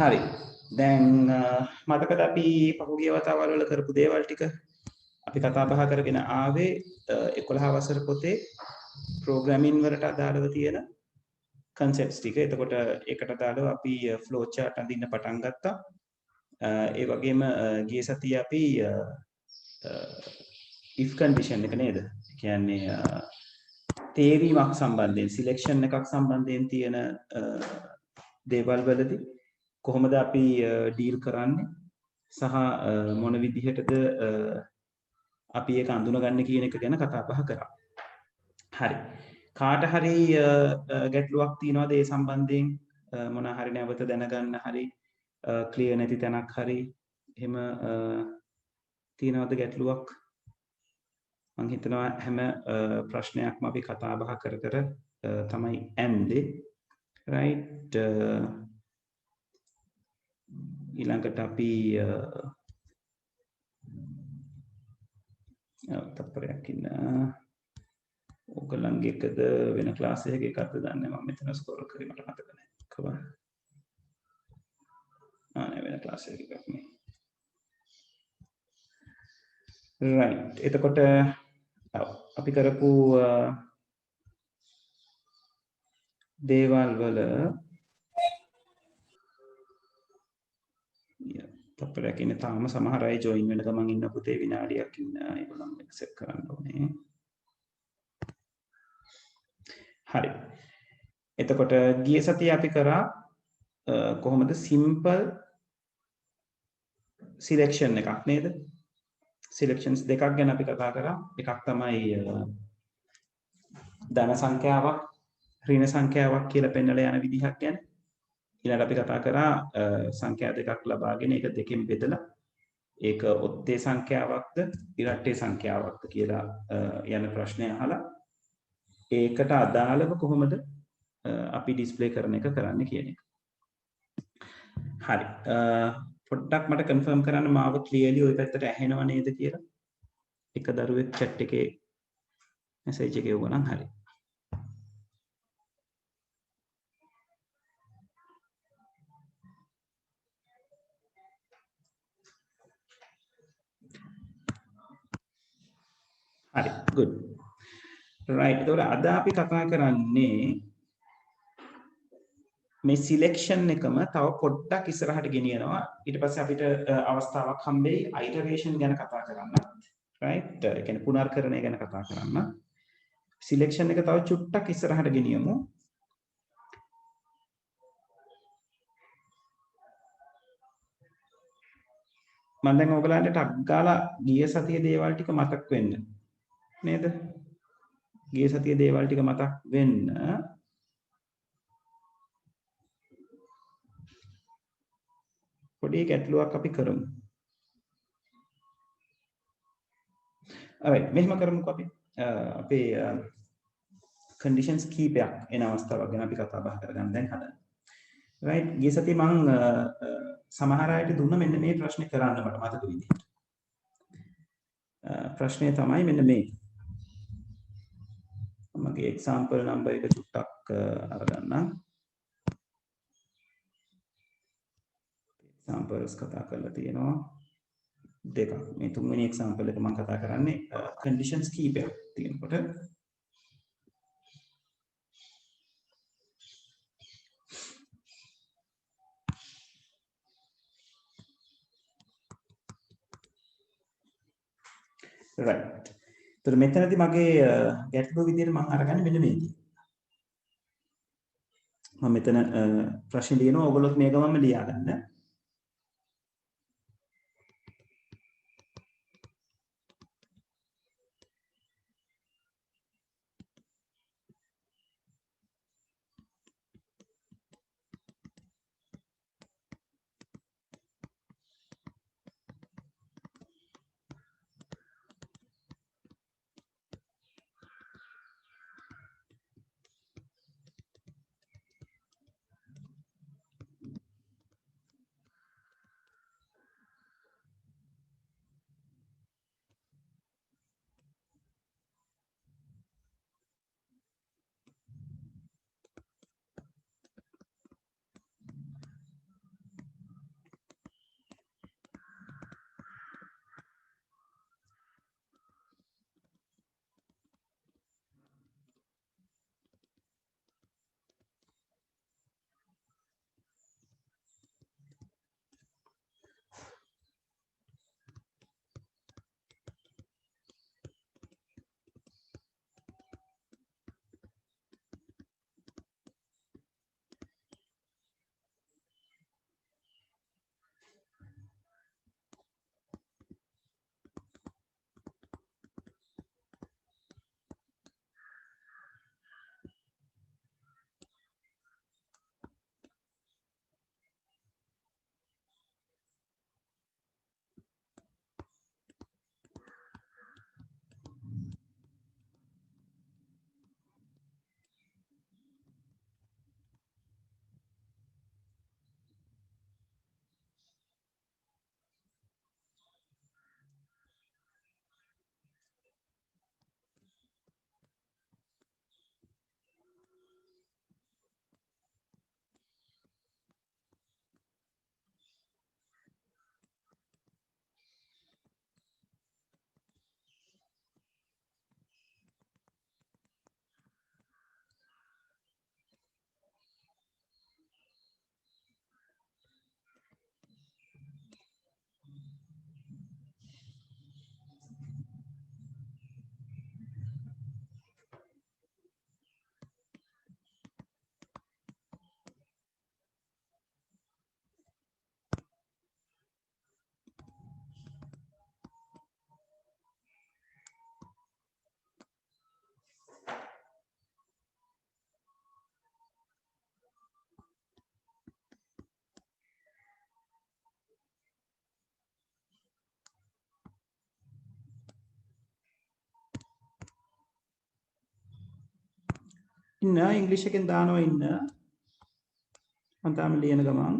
හරි. දැන් මතකද අපි පහුගිය වතාවල් වල කරපු දේවල් ටික අපි කතා බහ කරගෙන ආවේ 11 වසර පොතේ ප්‍රෝග්‍රෑමින් වලට අදාළව තියෙන concepts ටික. එතකොට ඒකට අදාළව අපි flow chart අඳින්න පටන් ගත්තා. ඒ වගේම ගිය සතියේ අපි if condition එක නේද? කියන්නේ තේරීමක් සම්බන්ධයෙන් selection එකක් සම්බන්ධයෙන් තියෙන දේවල් වලදී කොහොමද අපි ඩීල් කරන්නේ සහ මොන විදිහටද අපි ඒක අඳුනගන්නේ කියන එක ගැන කතා බහ කරා. හරි. කාට හරි ගැටලුවක් තියෙනවද ඒ සම්බන්ධයෙන් මොන හරි නැවත දැනගන්න හරි ක්ලියර් නැති තැනක් හරි එහෙම තියෙනවද ගැටලුවක්? මම හිතනවා හැම ප්‍රශ්නයක්ම අපි කතා බහ කර කර තමයි ඇන්දේ. right ඊළඟට අපි තත්පරයක් ඉන්න ඔයගොල්ලන්ගේ එකද වෙන ක්ලාස් එකක එකක්ද දන්නේ මම මෙතන ස්ක්‍රෝල් කරේ මට මතක නැහැ කොහොමද නේ වෙන ක්ලාස් එකක එකක් නේ right එතකොට අපි කරපු දේවල් වල තත්පරයක් ඉන්න තාම සමහර අය ජොයින් වෙන ගමන් ඉන්න පුතේ විනාඩියක් ඉන්න ඒගොල්ලන් එක්සෙප්ට් කරන්න ඕනේ. හරි. එතකොට ගිය සතියේ අපි කරා කොහොමද simple selection එකක් නේද? selections දෙකක් ගැන අපි කතා කරා. එකක් තමයි ධන සංඛ්‍යාවක් ඍණ සංඛ්‍යාවක් කියලා පෙන්නලා යන විදිහක් ගැන. ඊළඟට අපි කතා කරා සංඛ්‍යා දෙකක් ලබාගෙන ඒක දෙකෙන් බෙදලා ඒක ඔත්තේ සංඛ්‍යාවක්ද ඉරට්ටේ සංඛ්‍යාවක්ද කියලා යන ප්‍රශ්නය අහලා ඒකට අදාළව කොහොමද අපි ඩිස්ප්ලේ කරන එක කරන්න කියන එක. හරි. පොඩ්ඩක් මට කන්ෆර්ම් කරන්න මාව ක්ලියර්ලි ওই පැත්තට ඇහෙනව නේද කියලා. එක දරුවෙක් chat එකේ මැසේජ් එක එවුවා නම් හරි. හරි. good. right. ඒතකොට අද අපි කතා කරන්නේ මේ සිලෙක්ෂන් එකම තව පොඩ්ඩක් ඉස්සරහට ගෙනියනවා. ඊට පස්සේ අපිට අවස්ථාවක් හම්බෙයි අයිටරේෂන් ගැන කතා කරන්න. right? ඒ කියන්නේ පුනර්කරණය ගැන කතා කරන්න. සිලෙක්ෂන් එක තව චුට්ටක් ඉස්සරහට ගෙනියමු. මම දැන් ඔයගලන්ට ටක් ගාලා ගිය සතියේ දේවල් ටික මතක් වෙන්න. නේද? ගිය සතියේ දේවල් ටික මතක් වෙන්න පොඩි ගැටලුවක් අපි කරමු. alright මෙහෙම කරමුකෝ අපි. අපේ conditions කීපයක් එන අවස්ථාවක් ගැන අපි කතා බහ කරගන්න දැන් හදන්න. right ගිය සතියේ මම සමහර අයට දුන්න මෙන්න මේ ප්‍රශ්නේ කරන්න මට මතක විදිහට. ප්‍රශ්නය තමයි මෙන්න මේ. මගේ example number එක චුට්ටක් අරගන්නම්. examples කතා කරලා තියෙනවා දෙකක්. මේ තුන්වෙනි example එක මම කතා කරන්නේ conditions කීපයක් තියෙනකොට right. ඒතර මෙතනදී මගේ ගැටලුව විදිහට මම අරගන්නේ මෙන්න මේ විදිහට. මම මෙතන ප්‍රශ්න ලියනවා ඔයගොල්ලෝ මේ ගමන්ම ලියා ගන්න. ඉන්න ඉංග්‍රීසි එකෙන් දානවා ඉන්න මම තාම ලියන ගමන්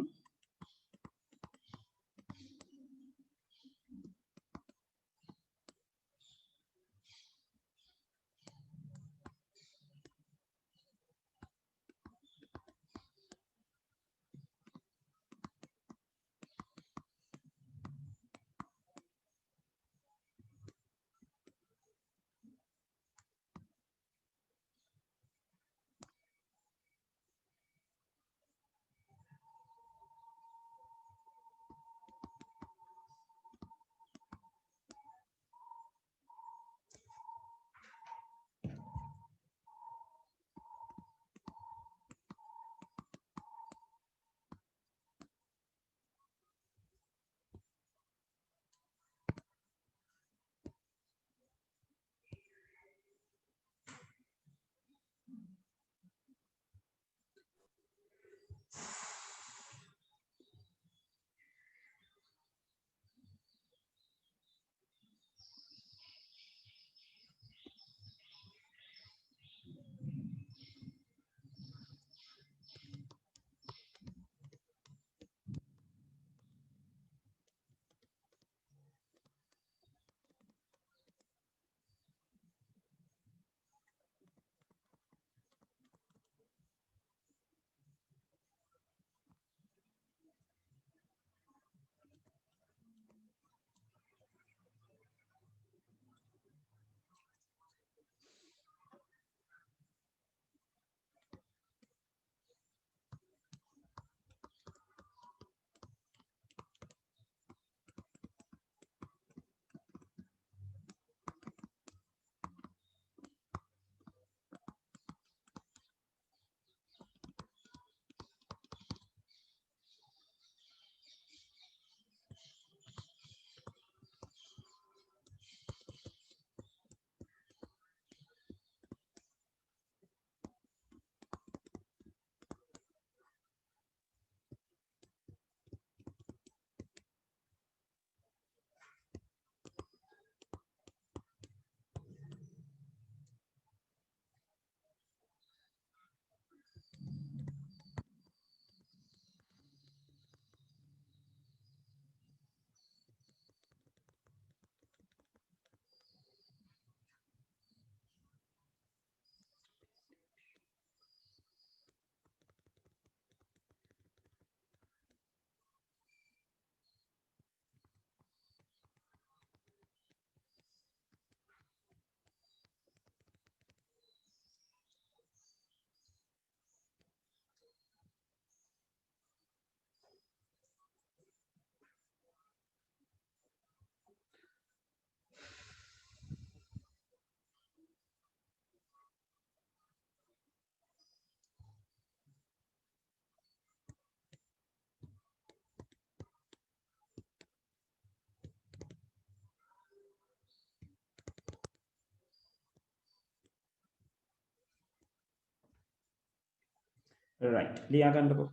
right ලියා ගන්නකො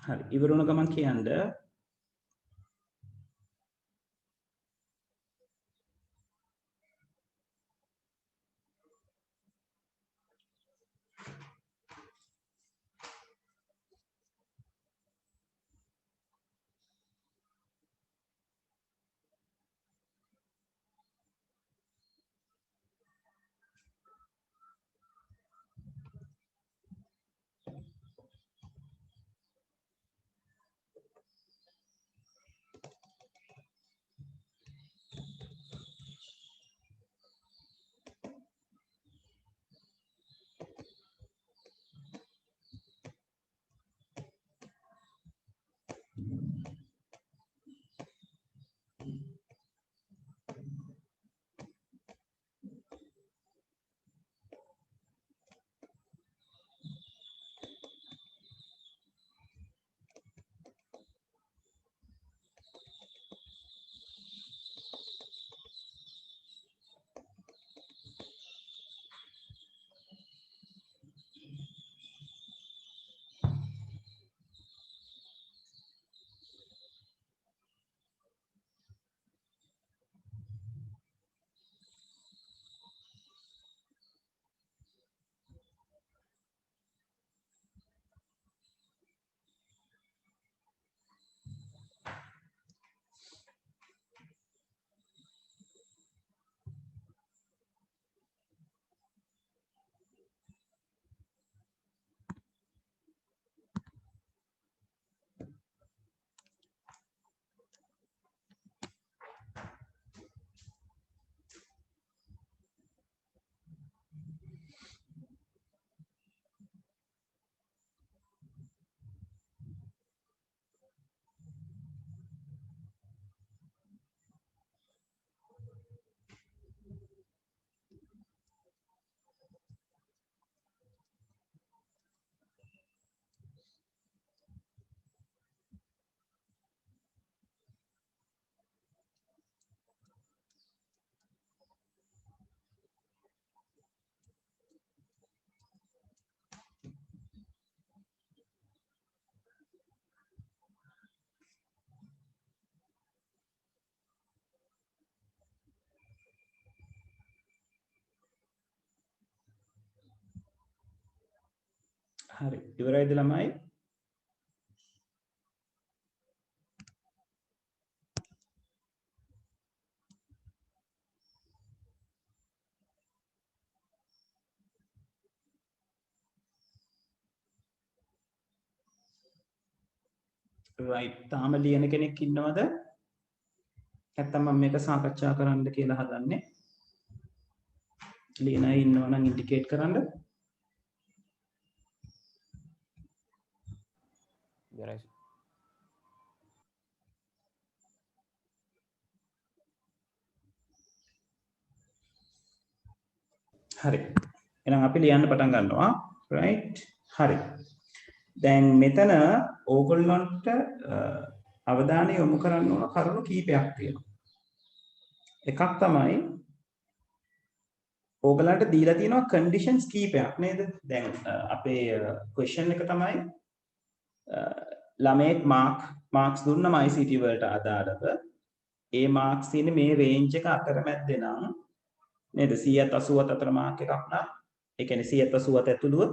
හරි ඉවර වුණ ගමන් කියන්න හරි ඉවරයිද ළමයි? right තාම ලියන කෙනෙක් ඉන්නවද? නැත්තම් මම මේක සාකච්ඡා කරන්න කියලා හදන්නේ. ලියන අය ඉන්නවා නම් ඉන්ඩිකේට් කරන්න. හරි. එහෙනම් අපි ලියන්න පටන් ගන්නවා. right හරි. දැන් මෙතන ඕගොල්ලන්ට අවධානය යොමු කරන්න ඕන කරුණු කීපයක් තියෙනවා. එකක් තමයි ඕගලන්ට දීලා තියෙනවා conditions කීපයක් නේද? දැන් අපේ question එක තමයි ළමයෙක් marks දුන්නම ICT වලට අදාළව ඒ marks තියෙන්නේ මේ range එක අතරමැද්දේ නම් නේද? 180 අතර mark එකක් නම් ඒ කියන්නේ 180 ඇතුළුව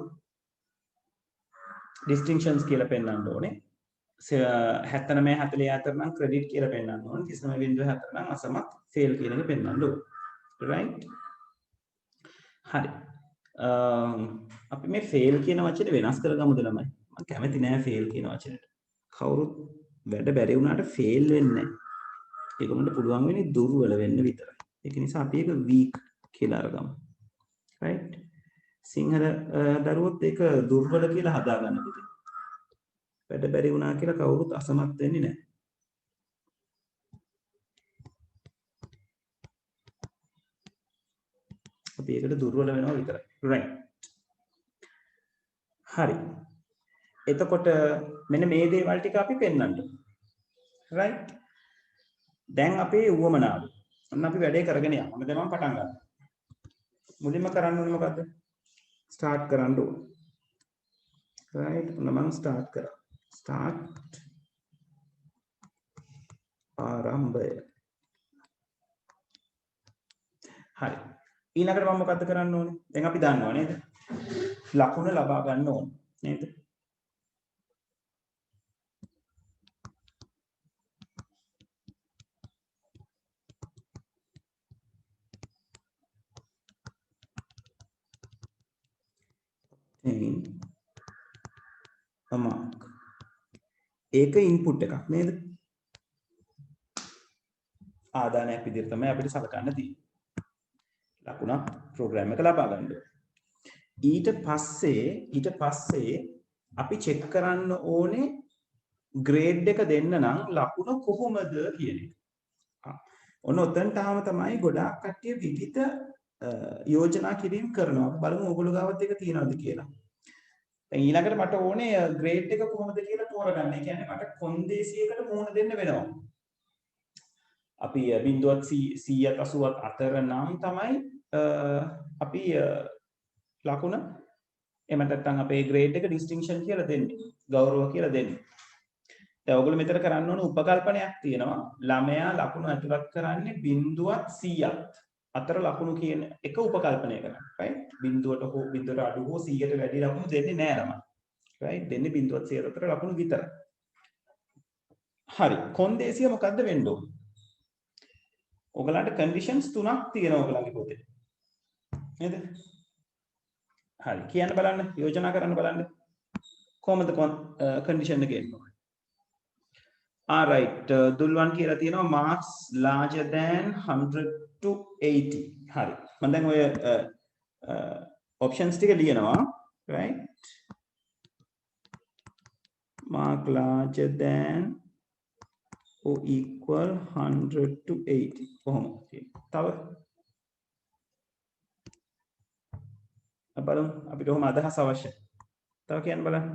distinctions කියලා පෙන්වන්න ඕනේ. 79 40 අතර නම් credit කියලා පෙන්වන්න ඕනේ. 39.4 නම් අසමත් fail කියන එක පෙන්වන්න ඕනේ. right? හරි. අපි මේ fail කියන වචනේ වෙනස් කරගමුද ළමයි? මම කැමති නෑ fail කියන වචනේට. කවුරුත් වැඩ බැරි වුණාට fail වෙන්නේ නෑ. ඒකමඩ පුළුවන් වෙන්නේ දුර්වල වෙන්න විතරයි. ඒක නිසා අපි ඒක weak කියලා අරගමු. right? සිංහල දරුවොත් ඒක දුර්වල කියලා හදාගන්න පුතේ. වැඩ බැරි වුණා කියලා කවුරුත් අසමත් වෙන්නේ නැහැ. අපි ඒකට දුර්වල වෙනවා විතරයි. right. හරි. එතකොට මෙන්න මේ දේවල් ටික අපි පෙන්වන්න. right. දැන් අපේ උවමනාව. අන්න අපි වැඩේ කරගෙන යමු. මොකද මම පටන් ගන්නවා. මුලින්ම කරන්න ඕනේ මොකද්ද? ස්ටාර්ට් කරන්න ඕනේ. right. මම ස්ටාර්ට් කරා. start ආරම්භය. හරි. ඊළඟට මම මොකද්ද කරන්න ඕනේ? දැන් අපි දන්නවා නේද? ලකුණ ලබා ගන්න ඕනේ නේද? a mark. ඒක ඉන්පුට් එකක් නේද? ආදානයක් විදිහට තමයි අපිට සලකන්න තියෙන්නේ. ලකුණක් ප්‍රෝග්‍රෑම් එක ලබා ගන්න. ඊට පස්සේ අපි චෙක් කරන්න ඕනේ ග්‍රේඩ් එක දෙන්න නම් ලකුණ කොහොමද කියන එක. ඔන්න ඔතනට ආවම තමයි ගොඩාක් කට්ටිය විවිධ යෝජනා කිරීම කරනවා. බලමු ඕගොල්ලෝ ගාවත් එක තියනවද කියලා. දැන් ඊළඟට මට ඕනේ ග්‍රේඩ් එක කොහොමද කියලා තෝරගන්න. ඒ කියන්නේ මට කොන්දේසියකට මුහුණ දෙන්න වෙනවා. අපි 0.180 අතර නම් තමයි අපි ලකුණ එහෙම නැත්නම් අපේ ග්‍රේඩ් එක ඩිස්ටින්ක්ෂන් කියලා දෙන්නේ. ගෞරව කියලා දෙන්නේ. දැන් ඔයගොල්ලෝ මෙතන කරන්න ඕන උපකල්පනයක් තියෙනවා. ළමයා ලකුණු ඇතුළත් කරන්නේ 0.100ක් අතර ලකුණු කියන එක උපකල්පනය කරන්න. right? 0ට හෝ 0ට අඩු හෝ 100ට වැඩි ලකුණු දෙන්නේ නැහැ ළමයි. right? දෙන්නේ 0.100 අතර ලකුණු විතරයි. හරි. කොන්දේසිය මොකද්ද වෙන්න ඕන? ඔයගලන්ට කන්ඩිෂන්ස් තුනක් තියෙනවා ඔයගලගේ පොතේ. නේද? හරි. කියන්න බලන්න, යෝජනා කරන්න බලන්න. කොහොමද කන්ඩිෂන් එක එන්නේ? alright දුල්වන් කියලා තියෙනවා marks larger than 100 to 80. හරි. මම දැන් ඔය options ටික ලියනවා. right? mark larger than or equal 100 to 80. කොහොමද? තව බලමු අපිට කොහොම අදහස් අවශ්‍යයි. තව කියන්න බලන්න.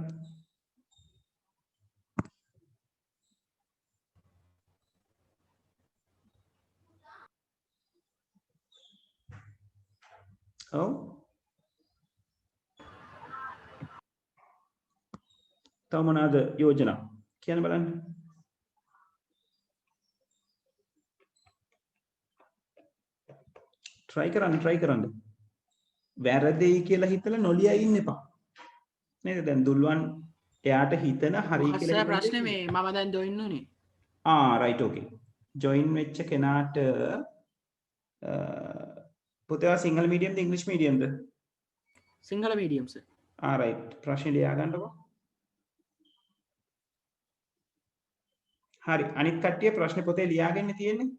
ඔව්. තව මොනවාද යෝජනා? කියන්න බලන්න. try කරන්න. වැරදෙයි කියලා හිතලා නොලියා ඉන්න එපා. නේද? දැන් දුල්වන් එයාට හිතන හරි කියලා හස්ස හිතන ප්‍රශ්නේ මේ මම දැන් ජොයින් වුනේ. රයිට් ඕකේ. ජොයින් වෙච්ච කෙනාට පුතේවා සිංහල මීඩියම්ද ඉංග්‍රීසි මීඩියම්ද? Sinhala medium sir. රයිට්. ප්‍රශ්නේ ලියා ගන්නකො. හරි. අනිත් කට්ටිය ප්‍රශ්නේ පොතේ ලියාගෙන තියෙන්නේ.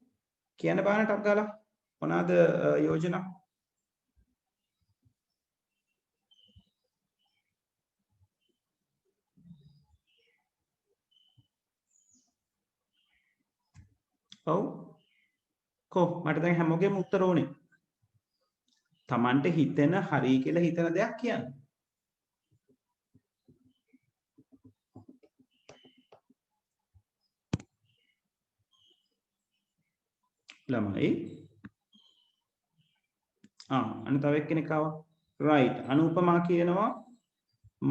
කියන්න බාන ටක් ගාලා. මොනවාද යෝජනා? ඔව්. කො මට දැන් හැමෝගෙම උත්තර ඕනේ. Tamanට හිතෙන හරි කියලා හිතන දෙයක් කියන්න. ළමයි අන්න තව එක්කෙනෙක් ආවා. right අනුපමා කියනවා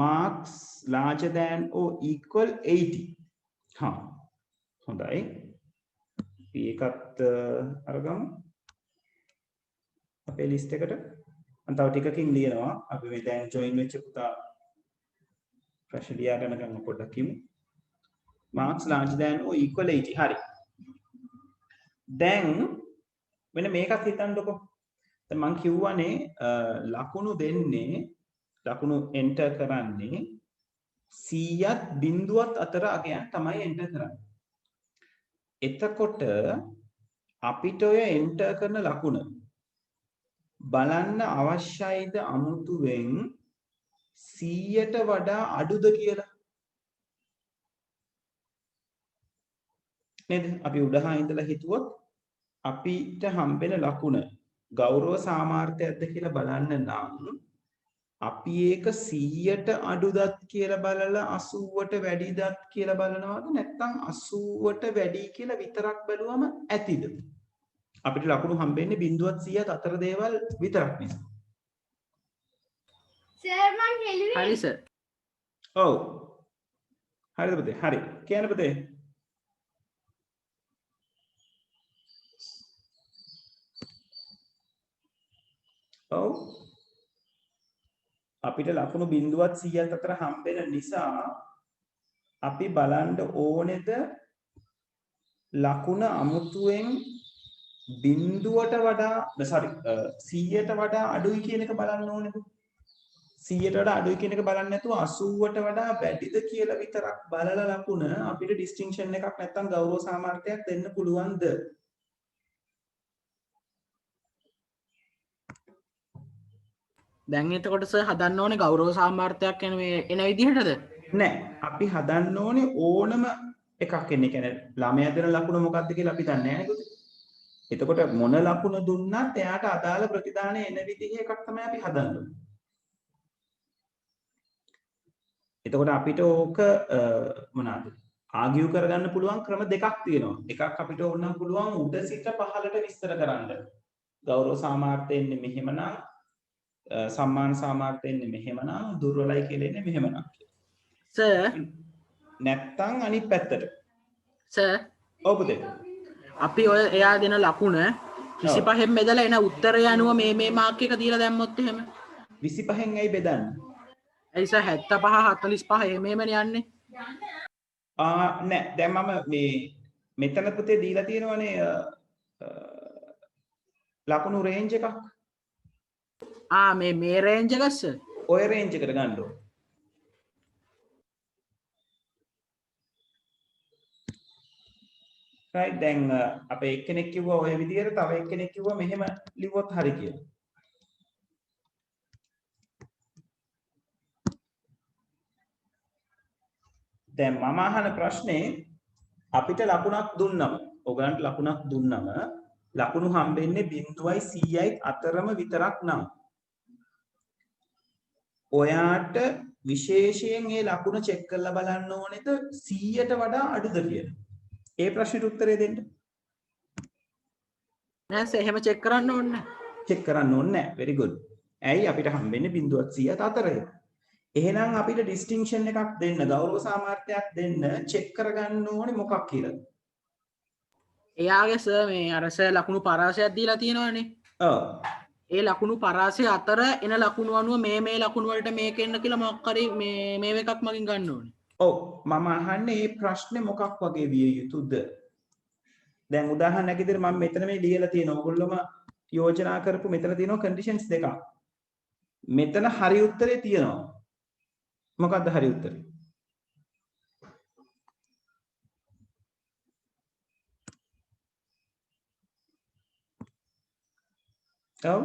marks larger than or equal 80. හොඳයි. අපි ඒකත් අරගමු. අපේ ලිස්ට් එකට තව ටිකකින් ලියනවා. අපි මේ දැන් ජොයින් වෙච්ච පුතා ප්‍රශ්න ලියා ගන්න පොඩ්ඩක් කියමු. marks larger than or equal 80. හරි. දැන් මෙන්න මේකත් හිතන්නකො. දැන් මං කියවනේ ලකුණු දෙන්නේ ලකුණු එන්ටර් කරන්නේ 100ත් බිඳුවත් අතර අගයන් තමයි එන්ටර් කරන්නේ. එතකොට අපිට ඔය එන්ටර් කරන ලකුණ බලන්න අවශ්‍යයිද අමුතුවෙන් 100ට වඩා අඩුද කියලා? නේද? අපි උඩහා ඉඳලා හිතුවොත් අපිට හම්බෙන ලකුණ ගෞරව සාමාර්ථයක්ද කියලා බලන්න නම් අපි ඒක 100ට අඩුදත් කියලා බලලා 80ට වැඩිදත් කියලා බලනවාද නැත්නම් 80ට වැඩි කියලා විතරක් බැලුවම ඇතිද? අපිට ලකුණු හම්බෙන්නේ බිඳුවත් 100ත් අතර දේවල් විතරක් නිසා. සර් මං හෙළුවේ. හරි සර්. ඔව්. හරිද පුතේ? හරි. කියන්න පුතේ. ඔව්. අපිට ලකුණු බිඳුවත් 100ත් අතර හම්බෙන නිසා අපි බලන්න ඕනේද ලකුණ අමුතුවෙන් බිඳුවට වඩා 100ට වඩා අඩුයි කියන එක බලන්න ඕනේද? 100ට වඩා අඩුයි කියන එක බලන්නේ නැතුව 80ට වඩා වැඩිද කියලා විතරක් බලලා ලකුණ අපිට ඩිස්ටින්ක්ෂන් එකක් නැත්තම් ගෞරව සාමාර්ථයක් දෙන්න පුළුවන්ද? දැන් එතකොට සර් හදන්න ඕනේ ගෞරව සාමාර්ථයක් යන මේ එන විදිහටද? නෑ. අපි හදන්න ඕනේ ඕනම එකක් එන්නේ. කියන්නේ ළමයා දෙන ලකුණ මොකක්ද කියලා අපි දන්නේ නැහැ නේද? එතකොට මොන ලකුණ දුන්නත් එයාට අදාළ ප්‍රතිදානය එන විදිහේ එකක් තමයි අපි හදන්න ඕනේ. එතකොට අපිට ඕක මොනවාද? ආගියු කරගන්න පුළුවන් ක්‍රම දෙකක් තියෙනවා. එකක් අපිට ඕනනම් පුළුවන් උඩ සිට පහළට විස්තර කරන්න. ගෞරව සාමාර්ථය එන්නේ මෙහෙමනම් සම්මාන සාමාර්ථය එන්නේ මෙහෙමනම් දුර්වලයි කියලා එන්නේ මෙහෙමනම්. සර් නැත්තම් අනිත් පැත්තට. සර් ඔව් පුතේ. අපි ඔය එයා දෙන ලකුණ 25න් බෙදලා එන උත්තරය අනුව මේ මාක් එක දීලා දැම්මොත් එහෙම 25න් ඇයි බෙදන්නේ? ඇයි සර් 75 45 එහෙමනේ යන්නේ. නෑ දැන් මම මේ මෙතන පුතේ දීලා තියෙනවනේ ලකුණු රේන්ජ් එකක්. මේ රේන්ජ් එක සර්. ඔය රේන්ජ් එකට ගන්න ඕන. right දැන් අපේ එක්කෙනෙක් කිව්වා ඔය විදිහට තව එක්කෙනෙක් කිව්වා මෙහෙම ලිව්වොත් හරි කියලා. දැන් මම අහන ප්‍රශ්නේ අපිට ලකුණක් දුන්නම ඔයගලන්ට ලකුණක් දුන්නම ලකුණු හම්බෙන්නේ 0යි 100යි අතරම විතරක් නම් ඔයාට විශේෂයෙන් මේ ලකුණ චෙක් කරලා බලන්න ඕනේද 100ට වඩා අඩුද කියලා. ඒ ප්‍රශ්නෙට උත්තරේ දෙන්න. නෑ සර් එහෙම චෙක් කරන්න ඕනේ නැහැ. චෙක් කරන්න ඕනේ නැහැ. very good. ඇයි අපිට හම්බෙන්නේ 0.100ත් අතරේ. එහෙනම් අපිට ඩිස්ටින්ක්ෂන් එකක් දෙන්න ගෞරව සාමාර්ථයක් දෙන්න චෙක් කරගන්න ඕනේ මොකක් කියලාද? එයාගේ සර් මේ අර සර් ලකුණු පරාසයක් දීලා තියෙනවනේ. ඔව්. ඒ ලකුණු පරාසය අතර එන ලකුණු අනුව මේ ලකුණු වලට මේක එන්න කියලා මොකක් හරි මේ එකක් මගින් ගන්න ඕනේ. ඔව් මම අහන්නේ මේ ප්‍රශ්නේ මොකක් වගේ විය යුතුද? දැන් උදාහරණයක් විදිහට මම මෙතන මේ ලියලා තියෙනවා. ඔයගොල්ලෝම යෝජනා කරපු මෙතන තියෙනවා කන්ඩිෂන්ස් දෙකක්. මෙතන හරි උත්තරේ තියෙනවා. මොකක්ද හරි උත්තරේ? ඔව්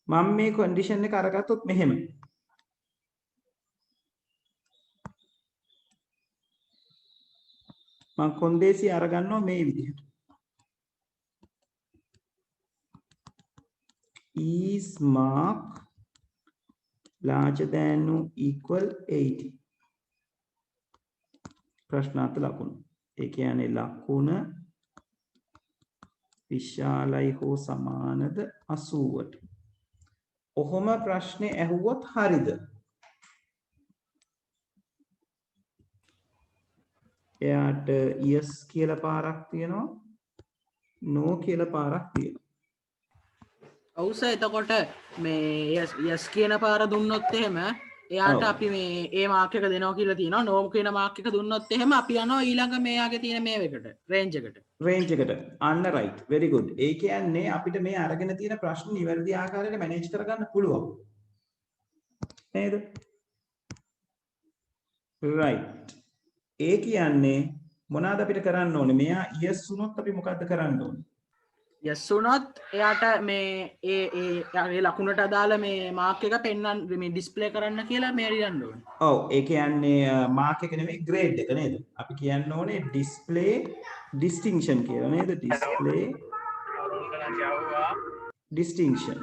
මම මේ කන්ඩිෂන් එක අරගත්තොත් මෙහෙම. මම කොන්දේසි අරගන්නවා මේ විදිහට. is mark larger than or equal 80. ප්‍රශ්නාර්ථ ලකුණු. ඒ කියන්නේ ලකුණ විශාලයි හෝ සමානද 80ට. ඔහොම ප්‍රශ්නේ ඇහුවොත් හරිද? එයාට yes කියලා පාරක් තියෙනවා no කියලා පාරක් තියෙනවා. ඔව් සර් එතකොට මේ yes කියන පාර දුන්නොත් එහෙම එයාට අපි මේ ඒ මාක් එක දෙනවා කියලා තියෙනවා. no කියන මාක් එක දුන්නොත් එහෙම අපි යනවා ඊළඟ මෙයාගේ තියෙන මේ එකට රේන්ජ් එකට. රේන්ජ් එකට. අන්න right. very good. ඒ කියන්නේ අපිට මේ අරගෙන තියෙන ප්‍රශ්න නිවැරදි ආකාරයට මැනේජ් කරගන්න පුළුවන්. නේද? right. ඒ කියන්නේ මොනවාද අපිට කරන්න ඕනේ? මෙයා yes වුණොත් අපි මොකද්ද කරන්න ඕනේ? yes වුණොත් එයාට මේ ඒ ලකුණට අදාළ මේ මාක් එක පෙන්වන්න මේ ඩිස්ප්ලේ කරන්න කියලා මේ ලියන්න ඕනේ. ඔව් ඒ කියන්නේ මාක් එක නෙමෙයි ග්‍රේඩ් එක නේද? අපි කියන්න ඕනේ display distinction කියලා නේද? display distinction.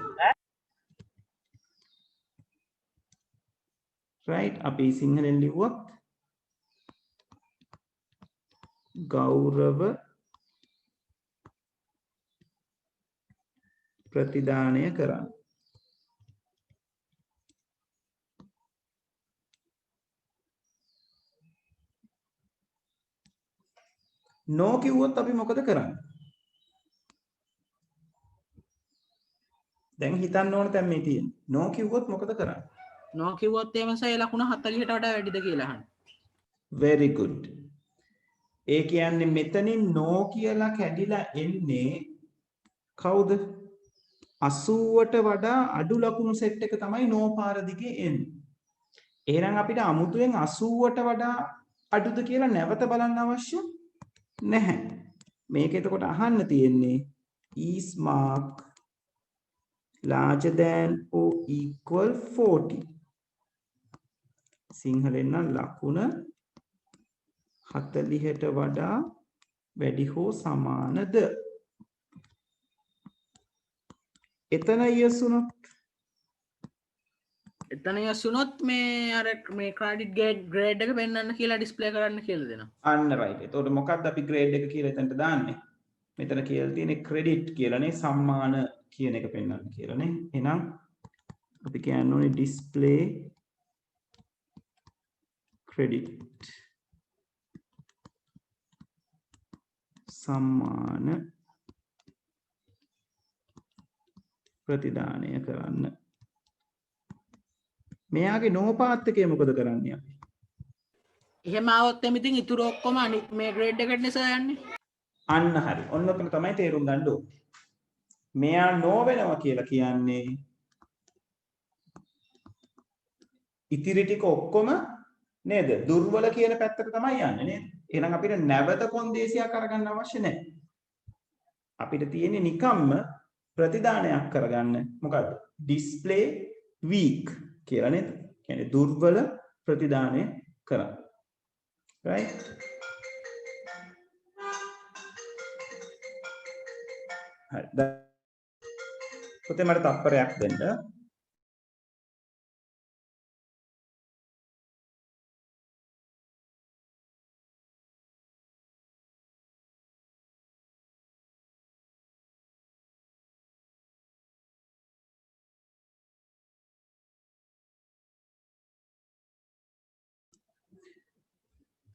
right අපි සිංහලෙන් ලිව්වොත් ගෞරව ප්‍රතිදානය කරන්න. no කිව්වොත් අපි මොකද කරන්නේ? දැන් හිතන්න ඕන තැන් මේ තියෙන්නේ. no කිව්වොත් මොකද කරන්නේ? no කිව්වොත් එහෙම සර් ඒ ලකුණ 40ට වඩා වැඩිද කියලා අහන්න. very good. ඒ කියන්නේ මෙතනින් no කියලා කැඩිලා එන්නේ කවුද? 80ට වඩා අඩු ලකුණු සෙට් එක තමයි no පාර දිගේ එන්නේ. එහෙනම් අපිට අමුතුවෙන් 80ට වඩා අඩුද කියලා නැවත බලන්න අවශ්‍ය නැහැ. මේක එතකොට අහන්න තියෙන්නේ is mark larger than or equal 40. සිංහලෙන් නම් ලකුණ 40ට වඩා වැඩි හෝ සමානද? එතන yes වුණොත් එතන yes වුණොත් මේ අර මේ ක්‍රෙඩිට් ග්‍රේඩ් එක පෙන්වන්න කියලා ඩිස්ප්ලේ කරන්න කියලා දෙනවා. අන්න right. එතකොට මොකක්ද අපි grade එක කියලා එතනට දාන්නේ? මෙතන කියලා තියෙන්නේ credit කියලානේ සම්මාන කියන එක පෙන්වන්න කියලානේ. එහෙනම් අපි කියන්න ඕනේ display credit සම්මාන ප්‍රතිදානය කරන්න. මෙයාගේ no path එකේ මොකද කරන්නේ අපි? එහෙම આવොත් එමෙ ඉතින් ඉතුරු ඔක්කොම අනිත් මේ ග්‍රේඩ් එකට නිසා යන්නේ. අන්න හරි. ඔන්න ඔතන තමයි තේරුම් ගන්න ඕනේ. මෙයා no වෙනවා කියලා කියන්නේ ඉතිරි ටික ඔක්කොම නේද? දුර්වල කියන පැත්තට තමයි යන්නේ නේද? එහෙනම් අපිට නැවත කොන්දේසියක් අරගන්න අවශ්‍ය නැහැ. අපිට තියෙන්නේ නිකම්ම ප්‍රතිදානයක් කරගන්න. මොකද්ද? display weak කියලා නේද? කියන්නේ දුර්වල ප්‍රතිදානය කරන්න. right? හරි. පොතේ මට තප්පරයක් දෙන්න.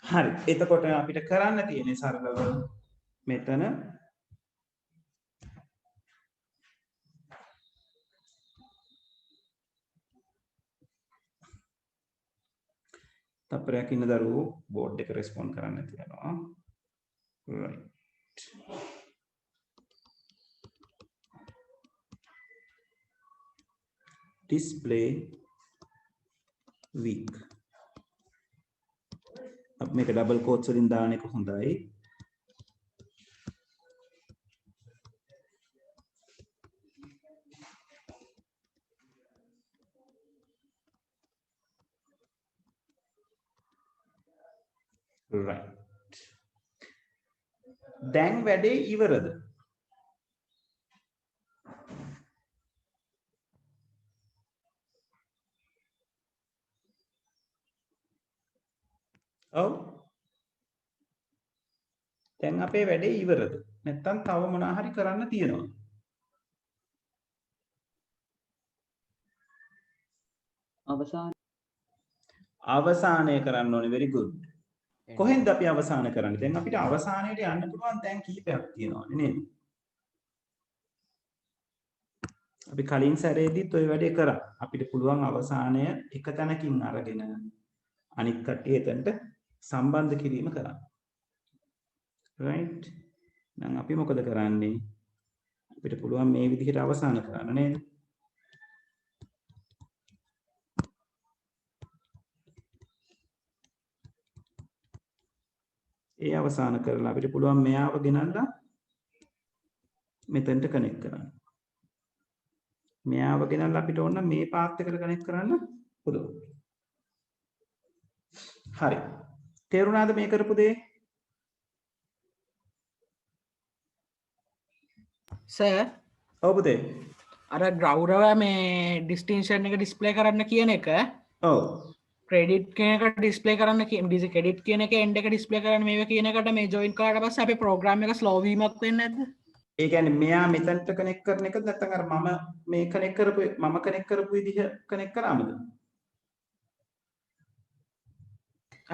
හරි. එතකොට අපිට කරන්න තියෙන්නේ සරලව මෙතන තප්පරයක් ඉන්න දරුවෝ බෝඩ් එක රෙස්පොන්ඩ් කරන්න නැති වෙනවා. right. display week. අපි මේක ඩබල් කෝට්ස් වලින් දාන එක හොඳයි. right. දැන් වැඩේ ඉවරද? ඔව්. දැන් අපේ වැඩේ ඉවරද? නැත්තම් තව මොනවා හරි කරන්න තියෙනවද? අවසානය කරන්න ඕනේ. very good. කොහෙන්ද අපි අවසාන කරන්නේ? දැන් අපිට අවසානයට යන්න පුළුවන් තැන් කීපයක් තියෙනවානේ නේද? අපි කලින් සැරේදීත් ওই වැඩේ කරා. අපිට පුළුවන් අවසානය එක තැනකින් අරගෙන අනිත් කට්ටිය එතනට සම්බන්ධ කිරීම කරන්න. right? දැන් අපි මොකද කරන්නේ? අපිට පුළුවන් මේ විදිහට අවසාන කරන්න නේද? ඒ අවසාන කරලා අපිට පුළුවන් මෙයාව ගෙනල්ලා මෙතනට කනෙක්ට් කරන්න. මෙයාව ගෙනල්ලා අපිට ඕන මේ පාත් එකට කනෙක්ට් කරන්න පුළුවන්. හරි. තේරුණාද මේ කරපු දේ? සර් ඔව් පුතේ. අර ගෞරව මේ ඩිස්ටින්ෂන් එක ඩිස්ප්ලේ කරන්න කියන එක ඔව්. ක්‍රෙඩිට් කියන එක ඩිස්ප්ලේ කරන්න ඩිසි ක්‍රෙඩිට් කියන එක එන්ඩ් එක ඩිස්ප්ලේ කරන්න මේවා කියන එකට මේ ජොයින් කරාට පස්සේ අපේ ප්‍රෝග්‍රෑම් එක ස්ලෝ වීමක් වෙන්නේ නැද්ද? ඒ කියන්නේ මෙයා මෙතනට කනෙක්ට් කරන එකද නැත්නම් අර මම මේ කනෙක්ට් කරපු විදිහ කනෙක්ට් කරාමද?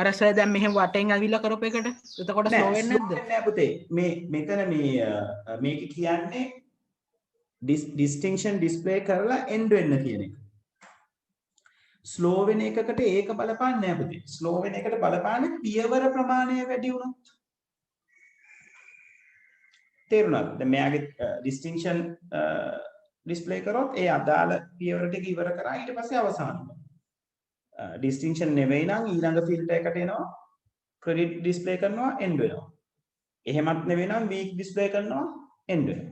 අර සර් දැන් මෙහෙම වටෙන් ඇවිල්ලා කරපු එකට එතකොට ස්ලෝ වෙන්නේ නැද්ද? නෑ පුතේ. මේ මෙතන මේක කියන්නේ distinction display කරලා end වෙන්න කියන එක. ස්ලෝ වෙන එකකට ඒක බලපාන්නේ නෑ පුතේ. ස්ලෝ වෙන එකට බලපාන්නේ පියවර ප්‍රමාණය වැඩි වුණොත්. තේරුණාද? දැන් මෙයාගේ distinction display කරොත් ඒ අදාළ පියවර ටික ඉවර කරා ඊට පස්සේ අවසන් වෙනවා. distinction නෙවෙයි නම් ඊළඟ ෆිල්ටර් එකට එනවා credit display කරනවා end වෙනවා. එහෙමත් නෙවෙයි නම් week display කරනවා end වෙනවා.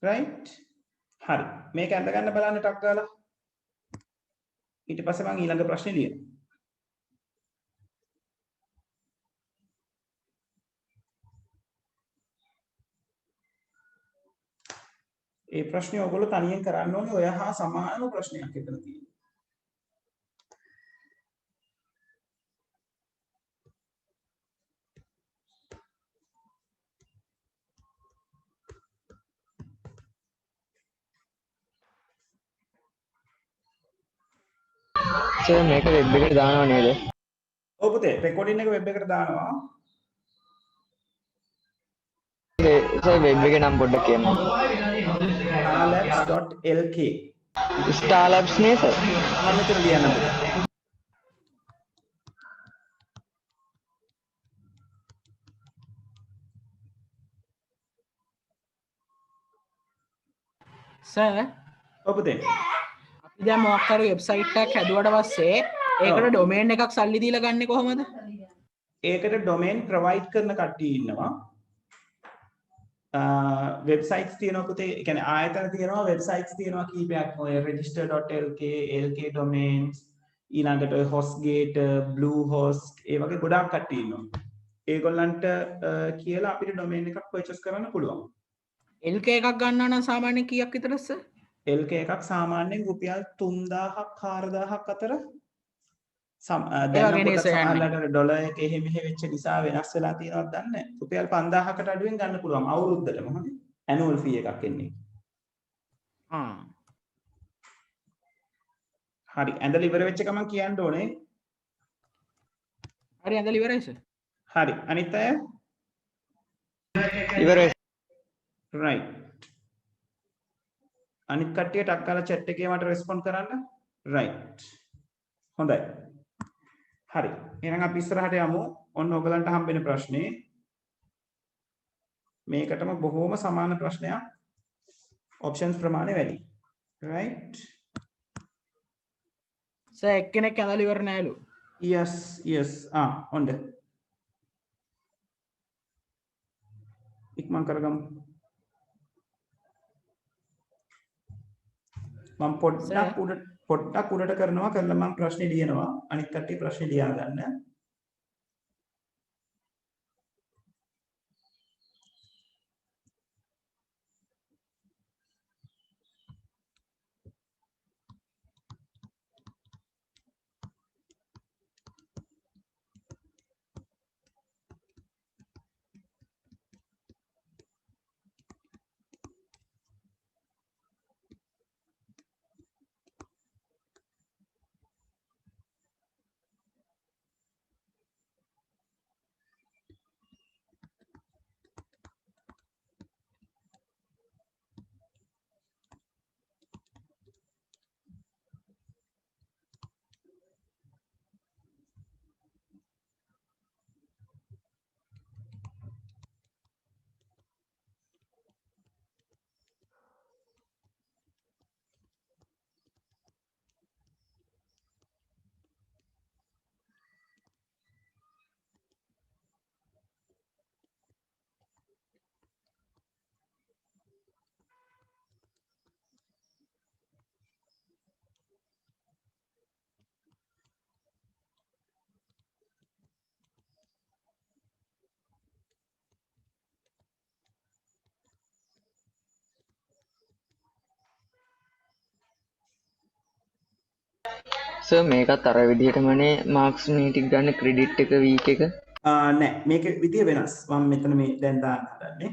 right? හරි. මේක අඳ ගන්න බලන්න ටක් ගාලා. ඊට පස්සේ මම ඊළඟ ප්‍රශ්නේ ලියනවා. ඒ ප්‍රශ්නේ ඔයගොල්ලෝ තනියෙන් කරන්න ඕනේ. ඔය හා සමාන ප්‍රශ්නයක් එතන තියෙනවා. සර් මේක වෙබ් එකට දානව නේද? ඔව් පුතේ රෙකෝඩින් එක වෙබ් එකට දානවා. සර් වෙබ් එකේ නම් පොඩ්ඩක් කියන්න. starlabs.lk Starlabs නේ සර්. මම මෙතන ලියන්න පුතේ. සර් ඔව් පුතේ. අපි දැන් මොකක් හරි වෙබ්සයිට් එකක් හැදුවට පස්සේ ඒකට ඩොමේන් එකක් සල්ලි දීලා ගන්නෙ කොහමද? ඒකට ඩොමේන් ප්‍රොවයිඩ් කරන කට්ටිය ඉන්නවා. වෙබ්සයිට්ස් තියෙනවා පුතේ. ඒ කියන්නේ ආයතන තියෙනවා, වෙබ්සයිට්ස් තියෙනවා කීපයක්. ඔය register.lk, lk domains, ඊළඟට ඔය hostgate, bluehost ඒ වගේ ගොඩාක් කට්ටිය ඉන්නවා. ඒගොල්ලන්ට කියලා අපිට ඩොමේන් එකක් පර්චේස් කරන්න පුළුවන්. LK එකක් ගන්නවා නම් සාමාන්‍යයෙන් කීයක් විතරද සර්? LK එකක් සාමාන්‍යයෙන් රුපියල් 3000ක් 4000ක් අතර දැන් ඩොලර් එක එහෙම වෙච්ච නිසා වෙනස් වෙලා තියෙනවද දන්නේ නැහැ. රුපියල් 5000කට අඩුවෙන් ගන්න පුළුවන් අවුරුද්දටම. හරි. ඇනුවල් ෆී එකක් එන්නේ. හරි. ඇඳලා ඉවර වෙච්ච ගමන් කියන්න ඕනේ. හරි ඇඳලා ඉවරයි සර්. හරි. අනිත් අය ඉවරයි. right. අනිත් කට්ටිය ටක් ගාලා chat එකේ මට රෙස්පොන්ඩ් කරන්න. right. හොඳයි. හරි. එහෙනම් අපි ඉස්සරහට යමු. ඔන්න ඔයගලන්ට හම්බෙන ප්‍රශ්නේ මේකටම බොහොම සමාන ප්‍රශ්නයක්. ඔප්ෂන්ස් ප්‍රමාණය වැඩි. right? සර් එක්කෙනෙක් ඇඳලා ඉවර නෑලු. yes yes ඔන්න ඉක්මන් කරගමු. මම පොඩ්ඩක් උඩට කරනවා කරලා මම ප්‍රශ්නේ ලියනවා. අනිත් කට්ටිය ප්‍රශ්නේ ලියා ගන්න. සර් මේකත් අර විදිහටමනේ මාක්ස් මේ ටික ගන්න ක්‍රෙඩිට් එක වීක් එක. නෑ මේක විදිය වෙනස්. මම මෙතන මේ දැන් දාන්න හදන්නේ.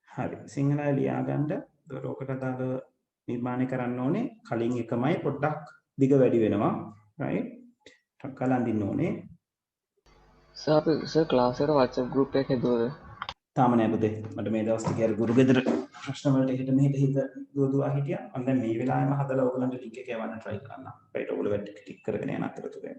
හරි සිංහලයි ලියා ගන්න. ඒකට ඔකට අදාළ නිර්මාණය කරන්න ඕනේ. කලින් එකමයි පොඩ්ඩක් දිග වැඩි වෙනවා. right? ටක් ගාලා අඳින්න ඕනේ. සර් අපි සර් ක්ලාස් එකට WhatsApp group එකක් හදුවද? තාම නෑ පුතේ. මට මේ දවස් ටිකේ අර ගුරු ගෙදර ප්‍රශ්න වලට එහෙට මෙහෙට දුවදුවා හිටියා. මම දැන් මේ වෙලාවෙම හදලා ඔයගලන්ට ලින්ක් එක යවන්න try කරන්න. right ඔයගොල්ලෝ වැඩ ටික කරගෙන යන අතරතුර.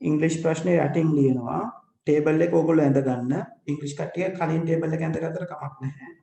ඉංග්‍රීසි ප්‍රශ්නේ යටින් ලියනවා. ටේබල් එක ඕගොල්ලෝ ඇඳ ගන්න. ඉංග්‍රීසි කට්ටිය කලින් ටේබල් එක ඇඳගත්තට කමක් නැහැ.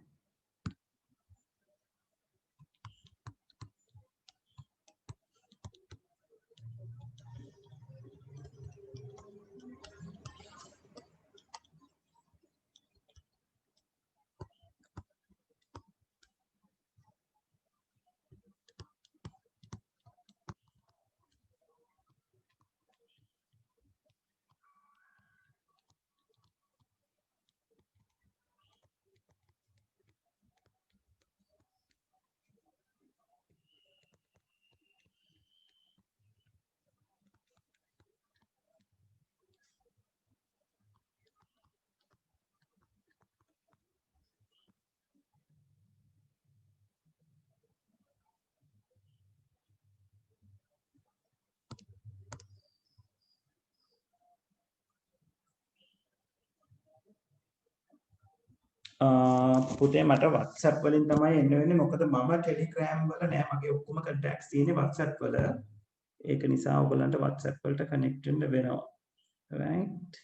පුතේ මට WhatsApp වලින් තමයි එන්න වෙන්නේ මොකද මම Telegram වල නෑ මගේ ඔක්කොම contacts තියෙන්නේ WhatsApp වල ඒක නිසා ඔයගලන්ට WhatsApp වලට connect වෙන්න වෙනවා right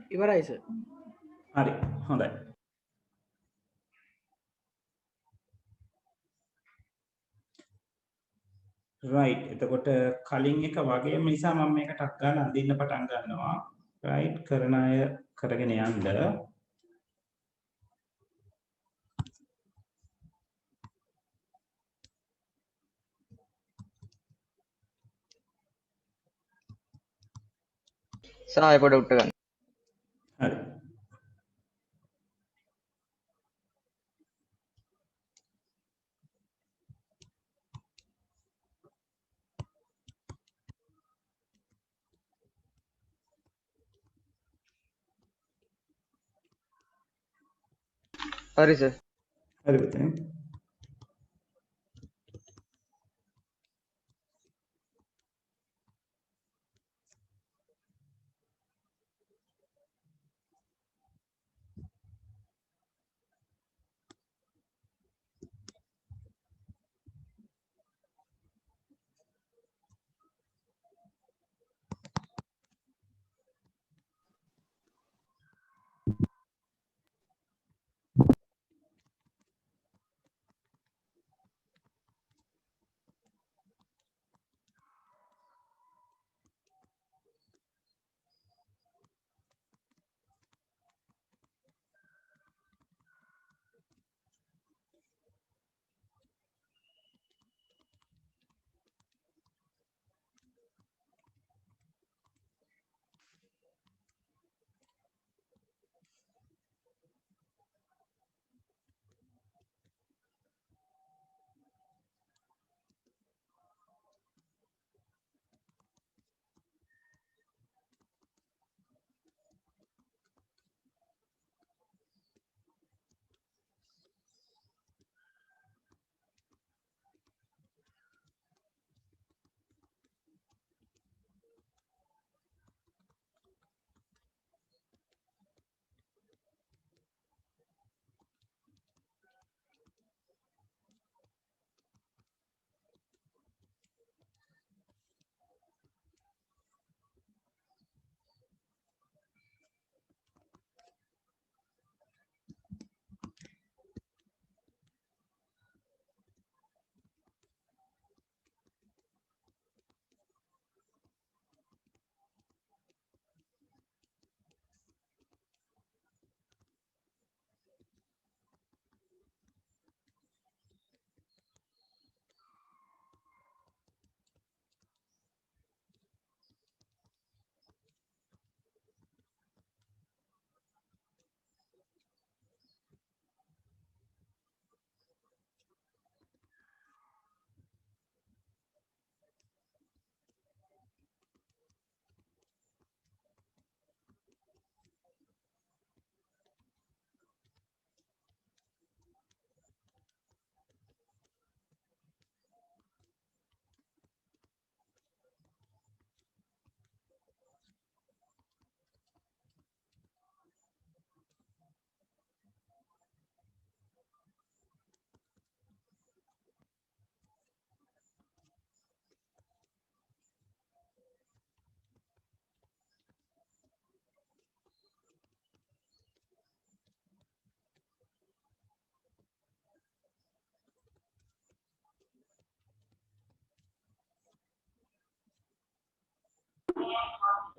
ඉවරයි සර් හරි හොඳයි right එතකොට කලින් එක වගේම නිසා මම මේක ටක් ගන්න අඳින්න පටන් ගන්නවා right කරන අය කරගෙන යන්න සාය පොඩ උට්ට ගන්න හරි හරි සර් හරි පුතේ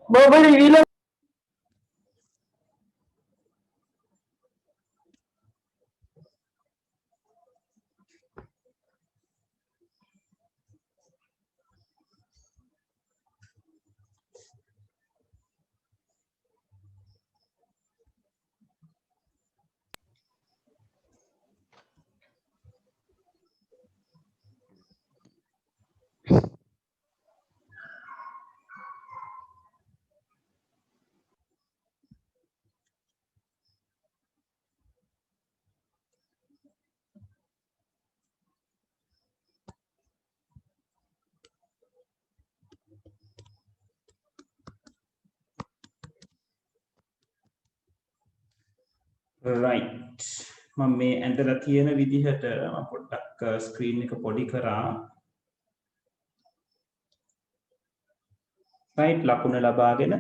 බොබල ඉවිල right මම මේ ඇඳලා තියෙන විදිහට මම පොඩ්ඩක් ස්ක්‍රීන් එක පොඩි කරා right ලකුණ ලබාගෙන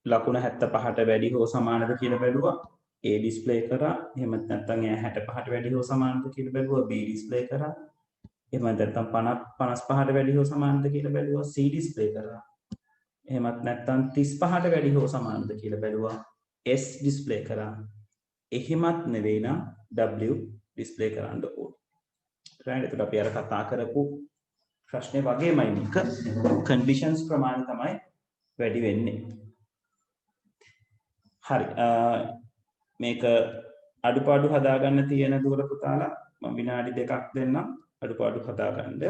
ලකුණ 75ට වැඩි හෝ සමානද කියලා බැලුවා A ඩිස්ප්ලේ කරා එහෙම නැත්නම් එයා 65ට වැඩි හෝ සමානද කියලා බැලුවා B ඩිස්ප්ලේ කරා එහෙම නැත්නම් 55ට වැඩි හෝ සමානද කියලා බැලුවා C ඩිස්ප්ලේ කරා එහෙමත් නැත්නම් 35ට වැඩි හෝ සමානද කියලා බැලුවා S ඩිස්ප්ලේ කරා එහෙමත් නෙවෙයි නම් W ඩිස්ප්ලේ කරන්න ඕනේ. right එතකොට අපි අර කතා කරපු ප්‍රශ්නේ වගේමයි මේක conditions ප්‍රමාණය තමයි වැඩි වෙන්නේ. හරි මේක අඩුපාඩු හදාගන්න තියෙන දුර පුතාලා මම විනාඩි 2ක් දෙන්නම් අඩුපාඩු හදාගන්න.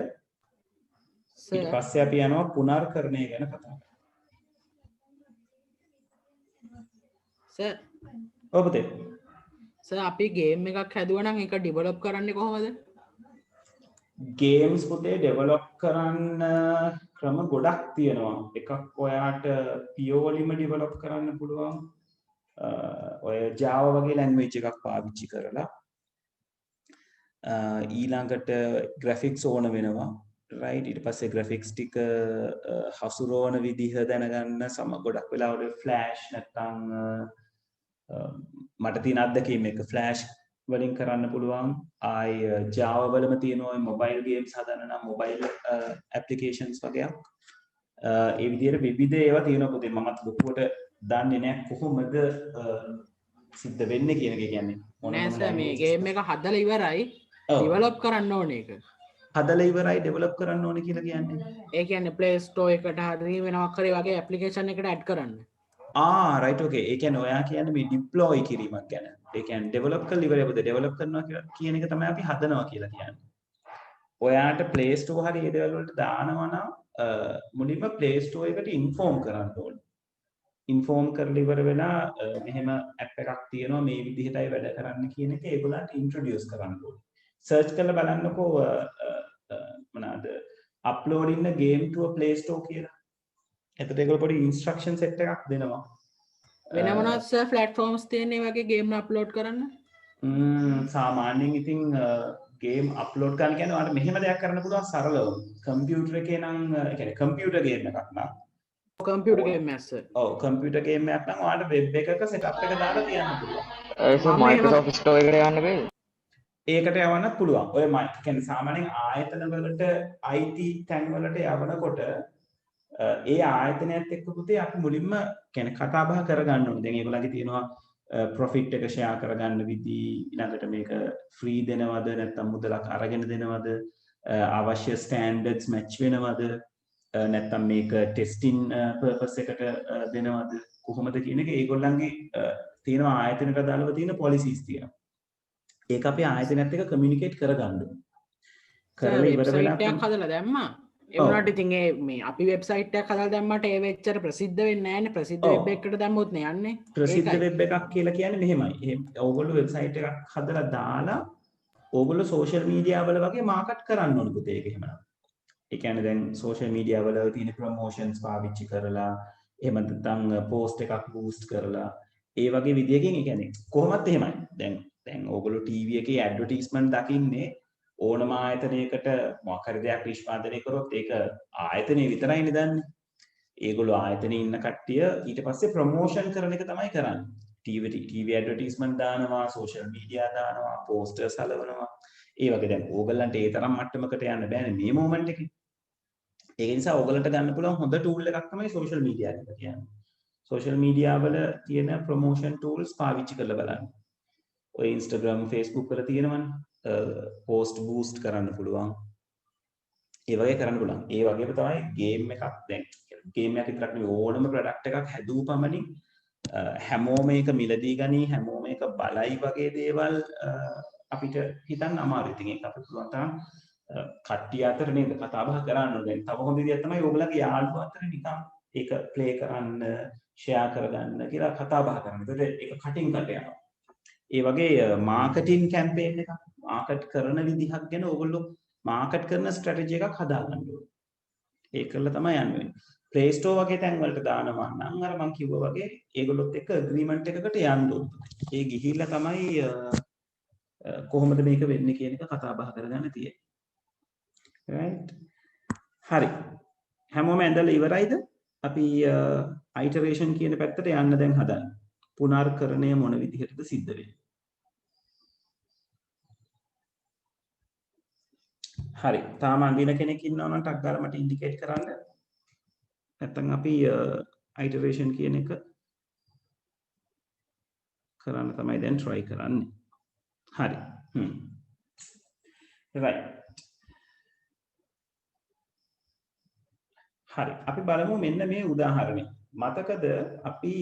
ඊට පස්සේ අපි යනවා පුනර්කරණය ගැන කතා කරන්න. සර් ඔව් පුතේ සර් අපි ගේම් එකක් හැදුවා නම් ඒක ඩෙවලොප් කරන්නේ කොහොමද? ගේම්ස් පුතේ ඩෙවලොප් කරන්න ක්‍රම ගොඩක් තියෙනවා. එකක් ඔයාට පියෝලිම ඩෙවලොප් කරන්න පුළුවන්. ඔය Java වගේ ලැන්ග්වේජ් එකක් පාවිච්චි කරලා ඊළඟට graphics ඕන වෙනවා. right ඊට පස්සේ graphics ටික හසුරවන විදිහ දැනගන්න ගොඩක් වෙලාවට flash නැත්නම් මට තියෙන අත්දැකීම එක ෆ්ලෑෂ් වලින් කරන්න පුළුවන් ආයි Java වලම තියෙන ඔය මොබයිල් ගේම්ස් හදන්න නම් මොබයිල් ඇප්ලිකේෂන්ස් වගේක් ඒ විදිහට විවිධ ඒවා තියෙනවා පුතේ මමත් ලොකුවට දන්නේ නැහැ කොහොමද සිද්ධ වෙන්නේ කියන එක කියන්නේ නෑ සර් මේ ගේම් එක හදලා ඉවරයි ඩෙවලොප් කරන්න ඕනේ ඒක හදලා ඉවරයි ඩෙවලොප් කරන්න ඕනේ කියලා කියන්නේ ඒ කියන්නේ Play Store එකට හරි වෙනවා කරේ වගේ ඇප්ලිකේෂන් එකට ඇඩ් කරන්න right okay ඒ කියන්නේ ඔයා කියන්නේ මේ deploy කිරීමක් ගැන. ඒ කියන්නේ develop කරලා ඉවරයි පුතේ develop කරනවා කියන එක තමයි අපි හදනවා කියලා කියන්නේ. ඔයාට Play Store හරි ඒ දේවල් වලට දානවා නම් මුලින්ම Play Store එකට inform කරන්න ඕනේ. inform කරලා ඉවර වෙලා මෙහෙම app එකක් තියෙනවා මේ විදිහටයි වැඩ කරන්න කියන එක ඒගොල්ලන්ට introduce කරන්න ඕනේ. search කරලා බලන්නකෝ මොනවාද uploading a game to a Play Store කියලා. එතකොට ඒගොල්ලෝ පොඩි ඉන්ස්ට්‍රක්ෂන් සෙට් එකක් දෙනවා. වෙන මොනවද සර් ප්ලැට්ෆෝම්ස් තියෙන්නේ වගේ ගේම් අප්ලෝඩ් කරන්න? සාමාන්‍යයෙන් ඉතින් ගේම් අප්ලෝඩ් කරන්න කියන්නේ ඔයාලට මෙහෙම දෙයක් කරන්න පුළුවන් සරලව. කම්පියුටර් එකේ නම් ඒ කියන්නේ කම්පියුටර් ගේම් එකක් නම් කම්පියුටර් ගේම් එකක් සර්. ඔව් කම්පියුටර් ගේම් එකක් නම් ඔයාලට වෙබ් එකක සෙටප් එක දාලා තියන්න පුළුවන්. ඒක Microsoft Store එකට යන්න බෑද? ඒකට යවන්නත් පුළුවන්. ඔය කියන්නේ සාමාන්‍යයෙන් ආයතන වලට IT තැන් වලට යවනකොට ඒ ආයතනයත් එක්ක පුතේ අපි මුලින්ම කියන්නේ කතා බහ කරගන්න ඕනේ. දැන් ඒගොල්ලන්ගේ තියෙනවා ප්‍රොෆිට් එක ෂෙයා කරගන්න විදි ඊළඟට මේක ෆ්‍රී දෙනවද නැත්නම් මුදලක් අරගෙන දෙනවද අවශ්‍ය ස්ටෑන්ඩඩ්ස් මැච් වෙනවද නැත්නම් මේක ටෙස්ටිං පර්පස් එකට දෙනවද කොහොමද කියන එක ඒගොල්ලන්ගේ තියෙනවා ආයතනයට අදාළව තියෙන පොලිසිස් තියෙනවා. ඒක අපි ආයතනයත් එක්ක කමියුනිකේට් කරගන්න ඕනේ. කරලා ඉවර වෙලා වෙබ්සයිට් එකක් හදලා දැම්මා. ඒ වුණාට ඉතින් මේ අපි වෙබ්සයිට් එකක් හදලා දැම්මට ඒ වෙච්චර ප්‍රසිද්ධ වෙන්නේ නැහැනේ. ප්‍රසිද්ධ වෙබ් එකකට දැම්මොත් නේ යන්නේ. ප්‍රසිද්ධ වෙබ් එකක් කියලා කියන්නේ මෙහෙමයි. ඕගොල්ලෝ වෙබ්සයිට් එකක් හදලා දාලා ඕගොල්ලෝ සෝෂල් මීඩියා වල වගේ මාකට් කරන්න ඕන පුතේ ඒක එහෙමනම්. ඒ කියන්නේ දැන් සෝෂල් මීඩියා වල තියෙන ප්‍රොමෝෂන්ස් පාවිච්චි කරලා එහෙම නැත්නම් පෝස්ට් එකක් බූස්ට් කරලා ඒ වගේ විදියකින් ඒ කියන්නේ කොහොමත් එහෙමයි. දැන් ඕගොල්ලෝ ටීවී එකේ ඇඩ්වර්ටයිස්මන්ට් දකින්නේ ඕනම ආයතනයකට මොකක් හරි දෙයක් නිෂ්පාදනය කරොත් ඒක ආයතනය විතරයිනේ දන්නේ. ඒගොල්ලෝ ආයතනයේ ඉන්න කට්ටිය ඊට පස්සේ ප්‍රොමෝෂන් කරන එක තමයි කරන්නේ. ටීවී ඇඩ්වර්ටයිස්මන්ට් දානවා, සෝෂල් මීඩියා දානවා, පෝස්ටර්ස් හලවනවා. ඒ වගේ දැන් ඕගොල්ලන්ට ඒ තරම් මට්ටමකට යන්න බෑනේ මේ මොමන්ට් එකේ. ඒ නිසා ඔයගලන්ට ගන්න පුළුවන් හොඳ ටූල් එකක් තමයි සෝෂල් මීඩියා කියලා කියන්නේ. සෝෂල් මීඩියා වල තියෙන ප්‍රොමෝෂන් ටූල්ස් පාවිච්චි කරලා බලන්න. ඔය Instagram Facebook වල තියෙනවනේ පෝස්ට් බූස්ට් කරන්න පුළුවන්. ඒ වගේ කරන්න පුළුවන්. ඒ වගේම තමයි ගේම් එකක් දැන් ගේම් එකක් විතරක් නෙවෙයි ඕනම ප්‍රොඩක්ට් එකක් හැදූ පමණින් හැමෝම මේක මිලදී ගනී හැමෝම මේක බලයි වගේ දේවල් අපිට හිතන්න අමාරුයි. ඉතින් ඒක අපිට පුළුවන් තරම් කට්ටිය අතර නේද කතා බහ කරන්න ඕනේ. තව හොඳ විදියක් තමයි ඕගොල්ලන්ගේ යාළුවෝ අතර නිකන් ඒක ප්ලේ කරන්න, ෂෙයා කරගන්න කියලා කතා බහ කරන්න. ඒකට ඒක කටින් කට යනවා. ඒ වගේ මාකටිං කැම්පේන් එකක් මාකට් කරන විදිහක් ගැන ඕගොල්ලෝ මාකට් කරන ස්ට්‍රැටජි එකක් හදාගන්න ඕනේ. ඒකල තමයි යන්නේ. Play Store වගේ තැන් වලට දානවා නම් අර මම කිව්වා වගේ ඒගොල්ලොත් එක්ක ඇග්‍රීමන්ට් එකකට යන්න ඕනේ. ඒ ගිහිල්ලා තමයි කොහොමද මේක වෙන්නේ කියන එක කතා බහ කරගන්න තියෙන්නේ. right හරි. හැමෝම ඇඳලා ඉවරයිද? අපි iteration කියන පැත්තට යන්න දැන් හදන්නේ. පුනර්කරණය මොන විදිහටද සිද්ධ වෙන්නේ? හරි. තාම අඳින කෙනෙක් ඉන්නවා නම් ටක් ගාලා මට ඉන්ඩිකේට් කරන්න. නැත්නම් අපි iteration කියන එක කරන්න තමයි දැන් try කරන්නේ. හරි. right. හරි. අපි බලමු මෙන්න මේ උදාහරණය. මතකද අපි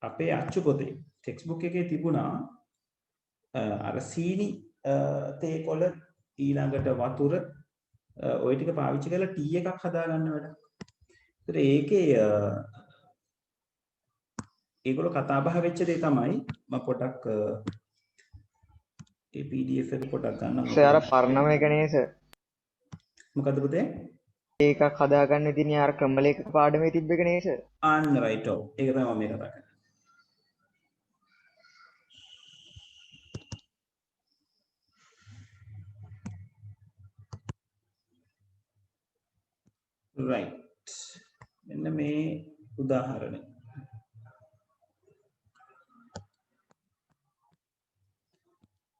අපේ අච්චු පොතේ ටෙක්ස්ට් බුක් එකේ තිබුණා අර සීනි තේ කොළ ඊළඟට වතුර ওই ටික පාවිච්චි කරලා ටී එකක් හදාගන්න වැඩක්. ඒතර ඒකේ ඒගොල්ලෝ කතා බහ වෙච්ච දේ තමයි මම පොඩක් ඒ PDF එක පොඩක් ගන්නම්. සර් අර පරණම එක නේ සර්. මොකද පුතේ? ඒකක් හදාගන්න ඉතින් අර ක්‍රමලේඛ පාඩමේ තිබ්බ එක නේ සර්. අන්න රයිට් ඔව්. ඒක තමයි මම මේ කතා කරන්නේ. right. මෙන්න මේ උදාහරණය.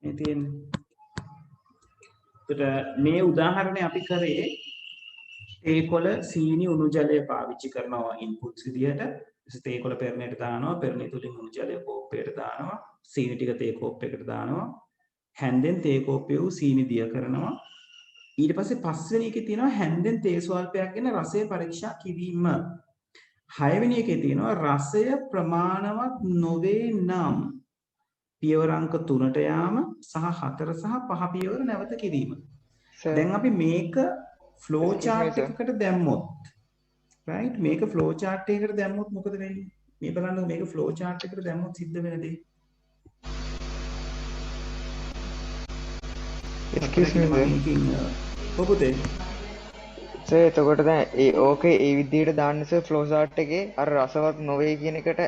මේ තියෙන්නේ. මේ උදාහරණය අපි කරේ තේකොළ සීනි උණු ජලය පාවිච්චි කරනවා ඉන්පුට්ස් විදියට. තේකොළ පෙරණයට දානවා, පෙරණිය තුලින් උණු ජලය කෝප්පයට දානවා, සීනි ටික තේ කෝප්පයකට දානවා. හැන්දෙන් තේ කෝප්පය වූ සීනි දිය කරනවා. ඊට පස්සේ පස්වෙනි එකේ තියෙනවා හැන්දෙන් තේ ස්වල්පයක් ගෙන රසය පරීක්ෂා කිරීම. හයවෙනි එකේ තියෙනවා රසය ප්‍රමාණවත් නොවේ නම් පියවර අංක 3ට යාම සහ 4 සහ 5 පියවර නැවත කිරීම. දැන් අපි මේක ෆ්ලෝ chart එකකට දැම්මොත් right මේක ෆ්ලෝ chart එකකට දැම්මොත් මොකද වෙන්නේ? මේ බලන්න මේක ෆ්ලෝ chart එකකට දැම්මොත් සිද්ධ වෙන දේ. excuse me පොපුතේ සර් එතකොට දැන් ඒ ඕකේ ඒ විදිහට දාන්න සර් ෆ්ලෝ chart එකේ අර රසවත් නොවේ කියන එකට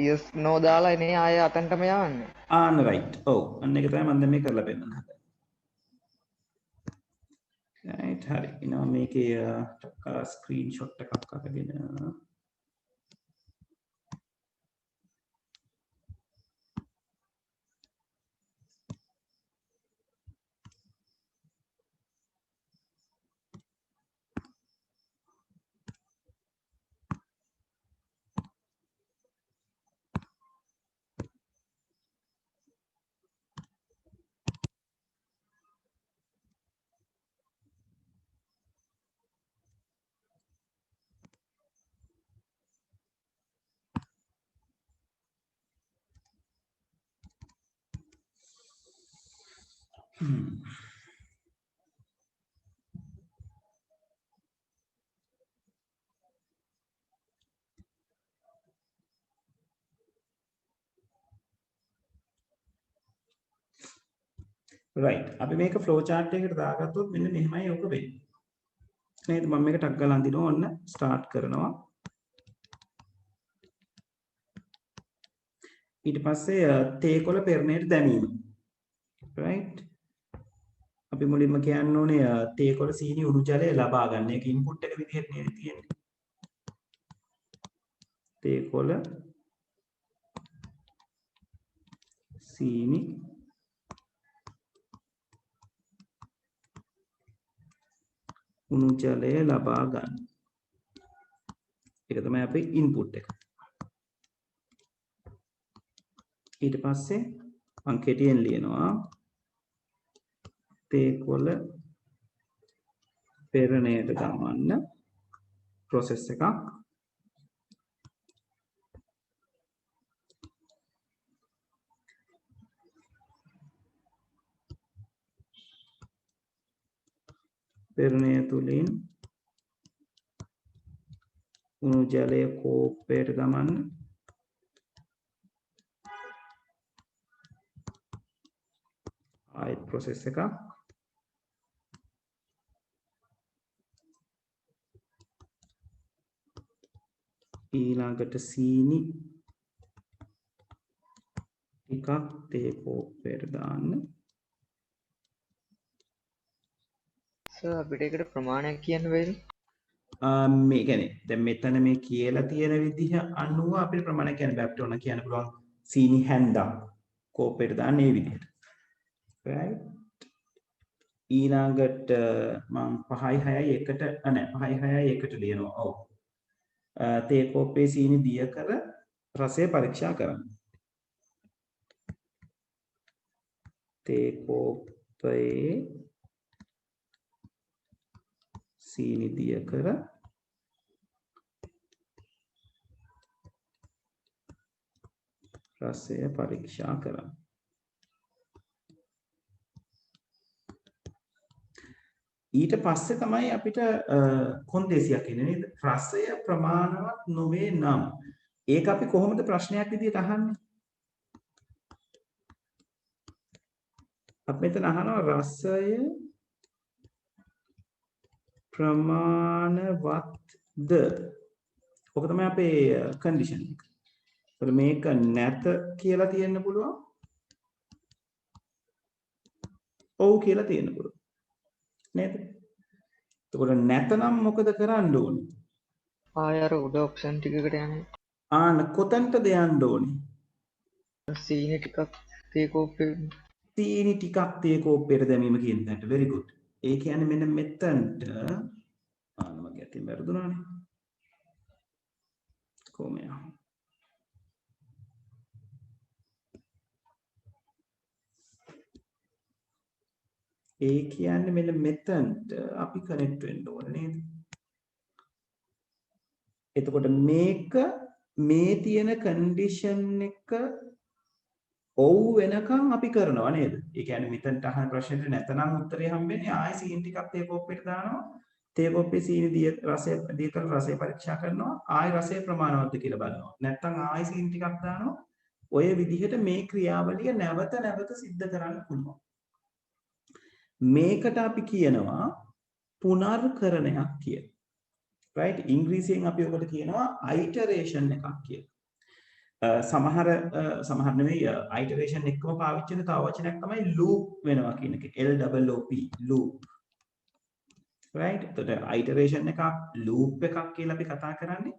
yes no දාලා එනේ ආය අතන්ටම යවන්නේ. ආන්න right. ඔව්. අන්න ඒක තමයි මම දැන් මේ කරලා පෙන්නන්න හදන්නේ. right හරි. ඊනවා මේකේ ස්ක්‍රීන්ෂොට් එකක් අරගෙන right අපි මේක flow chart එකකට දාගත්තොත් මෙන්න මෙහෙමයි ඔක වෙන්නේ. නේද? මම මේක ටක් ගාලා අඳිනවා ඔන්න start කරනවා. ඊට පස්සේ තේකොළ පෙරණයට දැමීම. right අපි මුලින්ම කියන්න ඕනේ තේකොළ සීනි උණු ජලය ලබා ගන්න. ඒක ඉන්පුට් එක විදිහට නේද තියෙන්නේ. තේකොළ සීනි උණු ජලය ලබා ගන්න. ඒක තමයි අපේ ඉන්පුට් එක. ඊට පස්සේ මම කෙටියෙන් ලියනවා තේකොළ පෙරණයට ගමන්න process එකක්. පෙරණය තුලින් උණු ජලය කෝප්පයට ගමන්න. ආයෙත් process එකක්. ඊළඟට සීනි ටිකක් තේ කෝප්පයට දාන්න. සර් අපිට ඒකට ප්‍රමාණයක් කියන්න බැරිද? මේ කියන්නේ දැන් මෙතන මේ කියලා තියෙන විදිහ අනුව අපිට ප්‍රමාණයක් කියන්න බෑ. අපිට ඕන කියන්න පුළුවන් සීනි හැන්දක් කෝප්පයට දාන්න මේ විදිහට. right? ඊළඟට මම 5යි 6යි එකට නෑ 5යි 6යි එකට ලියනවා. ඔව්. තේ කෝප්පේ සීනි දිය කර රසය පරීක්ෂා කරන්න. තේ කෝප්පයේ සීනි දිය කර රසය පරීක්ෂා කරන්න. ඊට පස්සේ තමයි අපිට කොන්දේසියක් එන්නේ නේද? රසය ප්‍රමාණවත් නොවේ නම් ඒක අපි කොහොමද ප්‍රශ්නයක් විදිහට අහන්නේ? අපි මෙතන අහනවා රසය ප්‍රමාණවත්ද? ඔක තමයි අපේ කන්ඩිෂන් එක. ඒතර මේක නැත කියලා තියෙන්න පුළුවන්. ඔව් කියලා තියෙන්න පුළුවන්. නේද? එතකොට නැතනම් මොකද කරන්න ඕනේ? ආය අර උඩ ඔප්ෂන් ටිකකට යන්නේ. ආන කොතනටද යන්න ඕනේ? සීනි ටිකක් තේ කෝප්පේ සීනි ටිකක් තේ කෝප්පයට දැමීම කියන තැනට. very good. ඒ කියන්නේ මෙන්න මෙතනට මගේ අතින් වැරදුනානේ. කොහොමද? ඒ කියන්නේ මෙන්න මෙතනට අපි කනෙක්ට් වෙන්න ඕනේ නේද? එතකොට මේක මේ තියෙන කන්ඩිෂන් එක ඔව් වෙනකන් අපි කරනවා නේද? ඒ කියන්නේ මෙතනට අහන ප්‍රශ්නෙට නැතනම් උත්තරේ හම්බෙන්නේ ආයෙ සීනි ටිකක් තේ කෝප්පෙට දානවා. තේ කෝප්පේ සීනි රසය කරලා රසය පරීක්ෂා කරනවා. ආයෙ රසය ප්‍රමාණවත්ද කියලා බලනවා. නැත්නම් ආයෙ සීනි ටිකක් දානවා. ඔය විදිහට මේ ක්‍රියාවලිය නැවත නැවත සිද්ධ කරන්න පුළුවන්. මේකට අපි කියනවා පුනර්කරණයක් කියලා. right? ඉංග්‍රීසියෙන් අපි ඔකට කියනවා iteration එකක් කියලා. සමහර නෙවෙයි iteration එකම පාවිච්චි කරන තව වචනයක් තමයි loop වෙනවා කියන එක. LOOP loop. right? එතකොට iteration එකක් loop එකක් කියලා අපි කතා කරන්නේ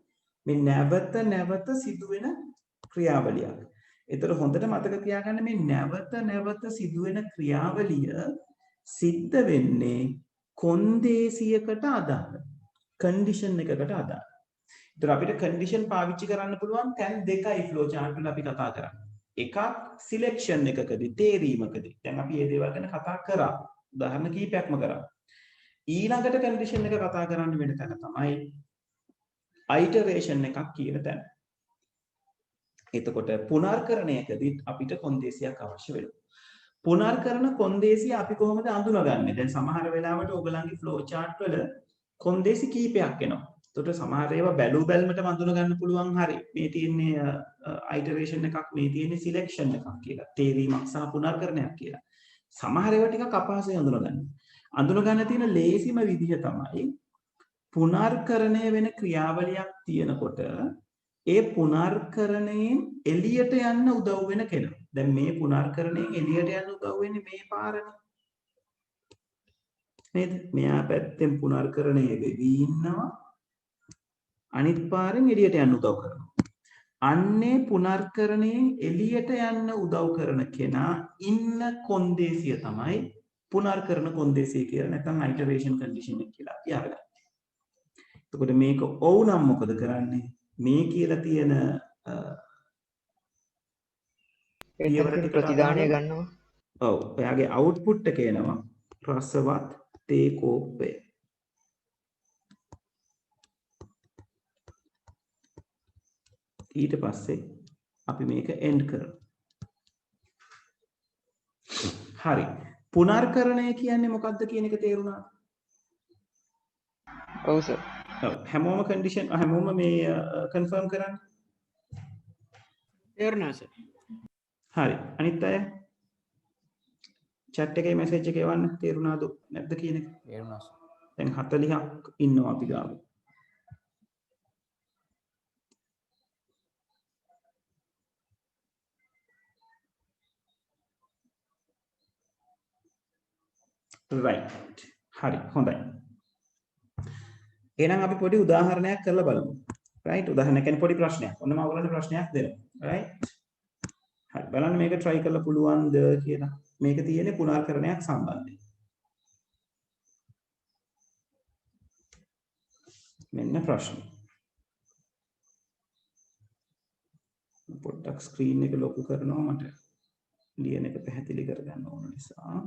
මේ නැවත නැවත සිදුවෙන ක්‍රියාවලියක්. එතකොට හොඳට මතක තියාගන්න මේ නැවත නැවත සිදුවෙන ක්‍රියාවලිය සිද්ධ වෙන්නේ කොන්දේසියකට අදාළ කන්ඩිෂන් එකකට අදාළ. ඒතර අපිට කන්ඩිෂන් පාවිච්චි කරන්න පුළුවන් තැන් දෙකයි ෆ්ලෝ chart වල අපි කතා කරන්නේ. එකක් සිලෙක්ෂන් එකකදී තේරීමකදී. දැන් අපි මේ දේවල් ගැන කතා කරා. උදාහරණ කීපයක්ම කරා. ඊළඟට කන්ඩිෂන් එක කතා කරන්න වෙන තැන තමයි iteration එකක් කියන තැන. එතකොට පුනර්කරණයකදී අපිට කොන්දේසියක් අවශ්‍ය වෙනවා. පුනර්කරණ කොන්දේසිය අපි කොහොමද අඳුනගන්නේ? දැන් සමහර වෙලාවට ඔයගලන්ගේ ෆ්ලෝ chart වල කොන්දේසි කීපයක් එනවා. එතකොට සමහර ඒවා බැලු බැලමටම අඳුන ගන්න පුළුවන්. හරි. මේ තියෙන්නේ iteration එකක්, මේ තියෙන්නේ selection එකක් කියලා. තේරීමක් සහ පුනර්කරණයක් කියලා. සමහර ඒවා ටිකක් අපහසුයි අඳුන ගන්න. අඳුන ගන්න තියෙන ලේසිම විදිහ තමයි පුනර්කරණය වෙන ක්‍රියාවලියක් තියෙනකොට ඒ පුනර්කරණයෙන් එළියට යන්න උදව් වෙන කෙනා. දැන් මේ පුනර්කරණයෙන් එළියට යන්න උදව් වෙන්නේ මේ පාරනේ. නේද? මෙයා පැත්තෙන් පුනර්කරණය වෙවි ඉන්නවා. අනිත් පාරෙන් එළියට යන්න උදව් කරනවා. අන්නේ පුනර්කරණයෙන් එළියට යන්න උදව් කරන කෙනා ඉන්න කොන්දේසිය තමයි පුනර්කරන කොන්දේසිය කියලා නැත්නම් iteration condition එක කියලා අපි අරගන්නවා. එතකොට මේක ඔව් නම් මොකද කරන්නේ? මේ කියලා තියෙන පියවර එතනකින් ටිකට ප්‍රතිදානය අදාළව ගන්නවා. ඔව් එයාගේ අවුට්පුට් එක එනවා රසවත් තේ කෝප්පය. ඊට පස්සේ අපි මේක එන්ඩ් කරනවා. හරි. පුනර්කරණය කියන්නේ මොකක්ද කියන එක තේරුණාද? ඔව් සර්. ඔව් හැමෝම කන්ඩිෂන් හැමෝම මේ කන්ෆර්ම් කරන්න. තේරුණා සර්. හරි. අනිත් අය chat එකේ message එක එවන්න තේරුණාද නැද්ද කියන එක. තේරුණා සර්. දැන් 40ක් ඉන්නවා අපි ගාව. right. හරි හොඳයි. එහෙනම් අපි පොඩි උදාහරණයක් කරලා බලමු. right උදාහරණ කියන්නේ පොඩි ප්‍රශ්නයක්. ඔන්න මම ඔයගලන්ට ප්‍රශ්නයක් දෙනවා. right හරි බලන්න මේක try කරලා පුළුවන්ද කියලා. මේක තියෙන්නේ පුනර්කරණයක් සම්බන්ධයෙන්. මෙන්න ප්‍රශ්න. පොඩ්ඩක් ස්ක්‍රීන් එක ලොකු කරනවා මට ලියන එක පැහැදිලි කරගන්න ඕන නිසා.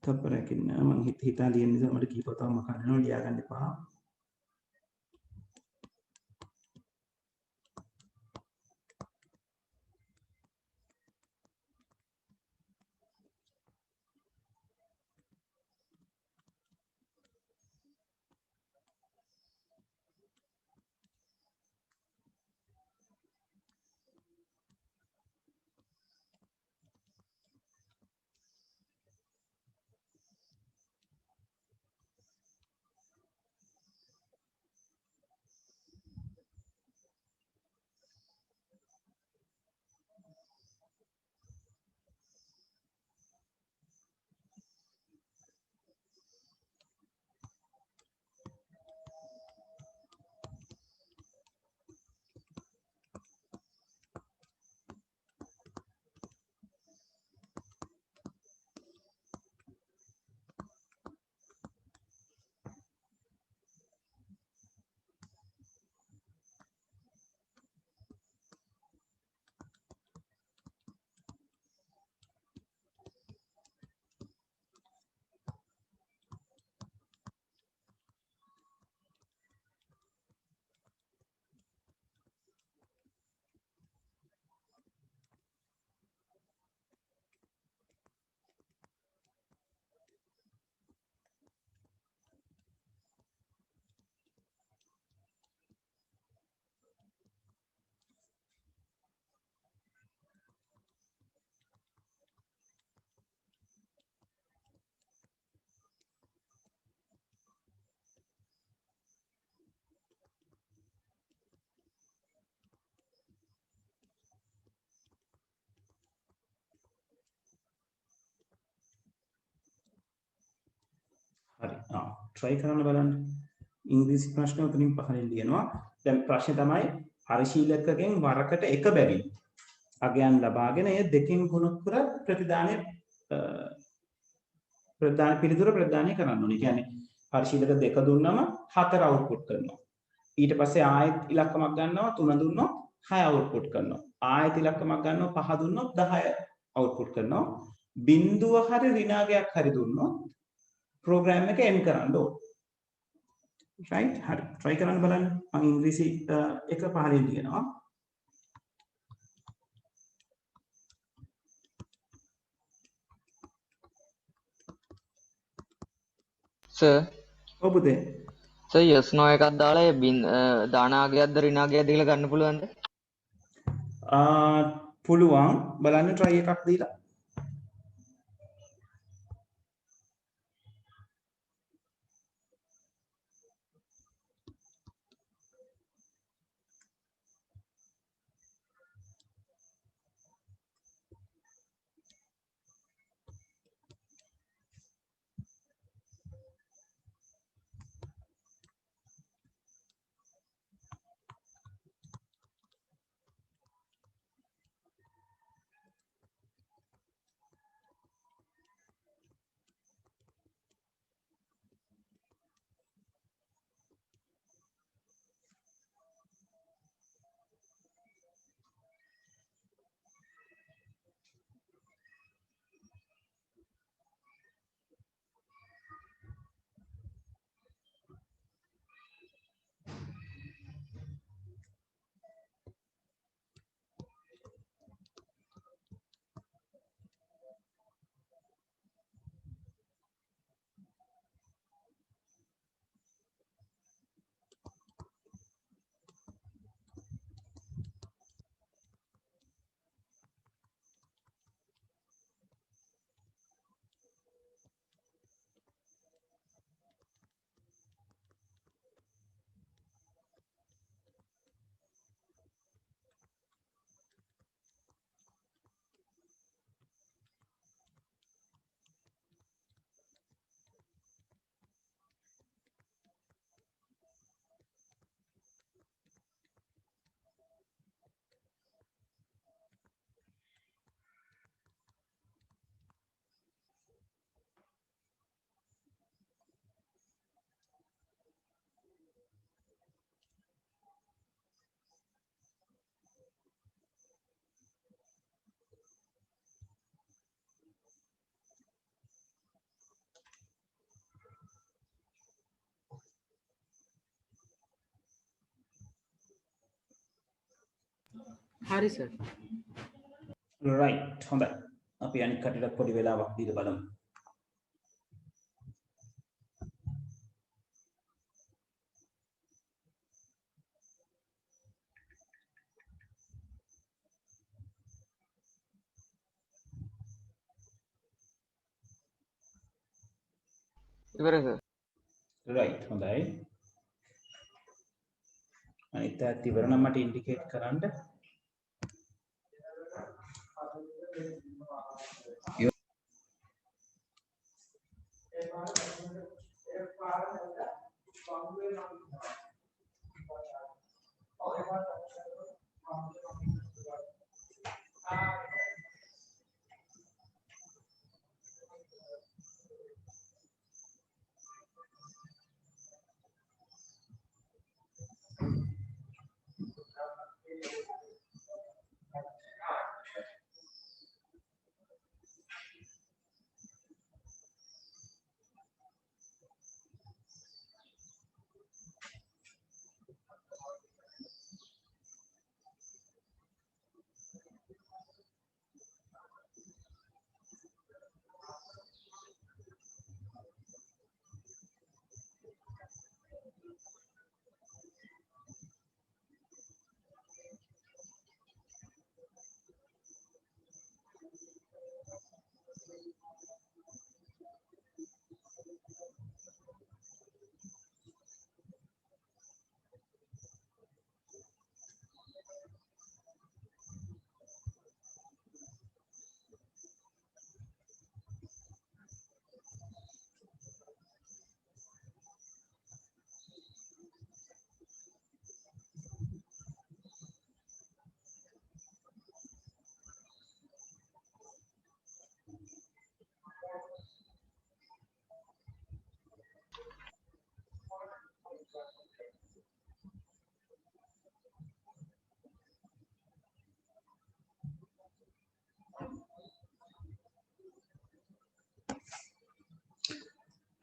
තප්පරකින් මම හිතා ලියන නිසා මට කීප වතාවක් මම කරනවා ලියා ගන්න එපා. හරි. try කරන්න බලන්න. ඉංග්‍රීසි ප්‍රශ්න උතනින් පහලින් ලියනවා. දැන් ප්‍රශ්නේ තමයි පරිශීලකගෙන් වරකට එක බැගින් අගයන් ලබාගෙන එය දෙකෙන් ගුණ කර ප්‍රතිදානය පිළිතුර ප්‍රදානය කරන්න ඕනේ. කියන්නේ පරිශීලක දෙක දුන්නම 4 අවුට්පුට් කරනවා. ඊට පස්සේ ආයෙත් ඉලක්කමක් ගන්නවා 3 දුන්නොත් 6 අවුට්පුට් කරනවා. ආයෙත් ඉලක්කමක් ගන්නවා 5 දුන්නොත් 10 අවුට්පුට් කරනවා. බිඳුව හරි ඍණාගයක් හරි දුන්නොත් ප්‍රෝග්‍රෑම් එක එන්ඩ් කරන්න ඕනේ. right හරි try කරන්න බලන්න මම ඉංග්‍රීසි එක පහලින් ලියනවා සර් ඔව් පුතේ සර් yes no එකක් දාලා ඒ දානාගයක්ද ඍණාගයක්ද කියලා ගන්න පුළුවන්ද? පුළුවන් බලන්න try එකක් දීලා හරි සර් right හොඳයි අපි අනිත් කටට පොඩි වෙලාවක් දීලා බලමු ඉවරයි සර්. right හොඳයි අනිත් පැත්ත ඉවර නම් මට ඉන්ඩිකේට් කරන්න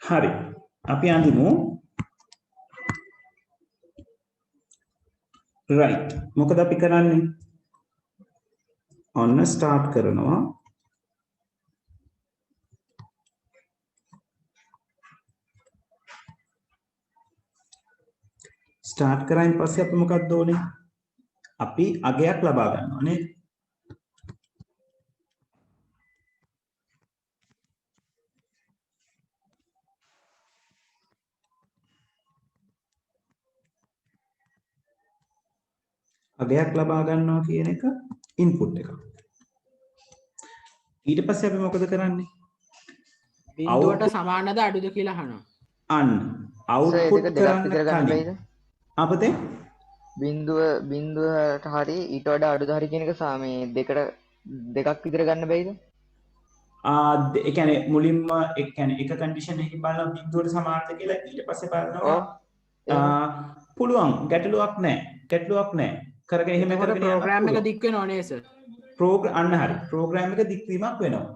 හරි අපි අඳිමු right මොකද අපි කරන්නේ ඔන්න start කරනවා start කරායින් පස්සේ අපි මොකක්ද ඕනේ අපි අගයක් ලබා ගන්නවා නේද අගයක් ලබා ගන්නවා කියන එක ඉන්පුට් එකක්. ඊට පස්සේ අපි මොකද කරන්නේ? බිඳුවට සමානද අඩුද කියලා අහනවා. අන්න අවුට්පුට් කරන්න විතර ගන්න බැයිද? අපතේ බිඳුවට හරි ඊට වඩා අඩුද හරි කියන එක මේ දෙකක් විතර ගන්න බැයිද? ඒ කියන්නේ මුලින්ම ඒ කියන්නේ එක කන්ඩිෂන් එකකින් බලනවා බිඳුවට සමානද කියලා ඊට පස්සේ බලනවා පුළුවන් ගැටලුවක් නැහැ. කරගෙන එහෙම කරගෙන යනවා ප්‍රෝග්‍රෑම් එක දික් වෙනව නේද සර්? අන්න හරි ප්‍රෝග්‍රෑම් එක දික්වීමක් වෙනවා.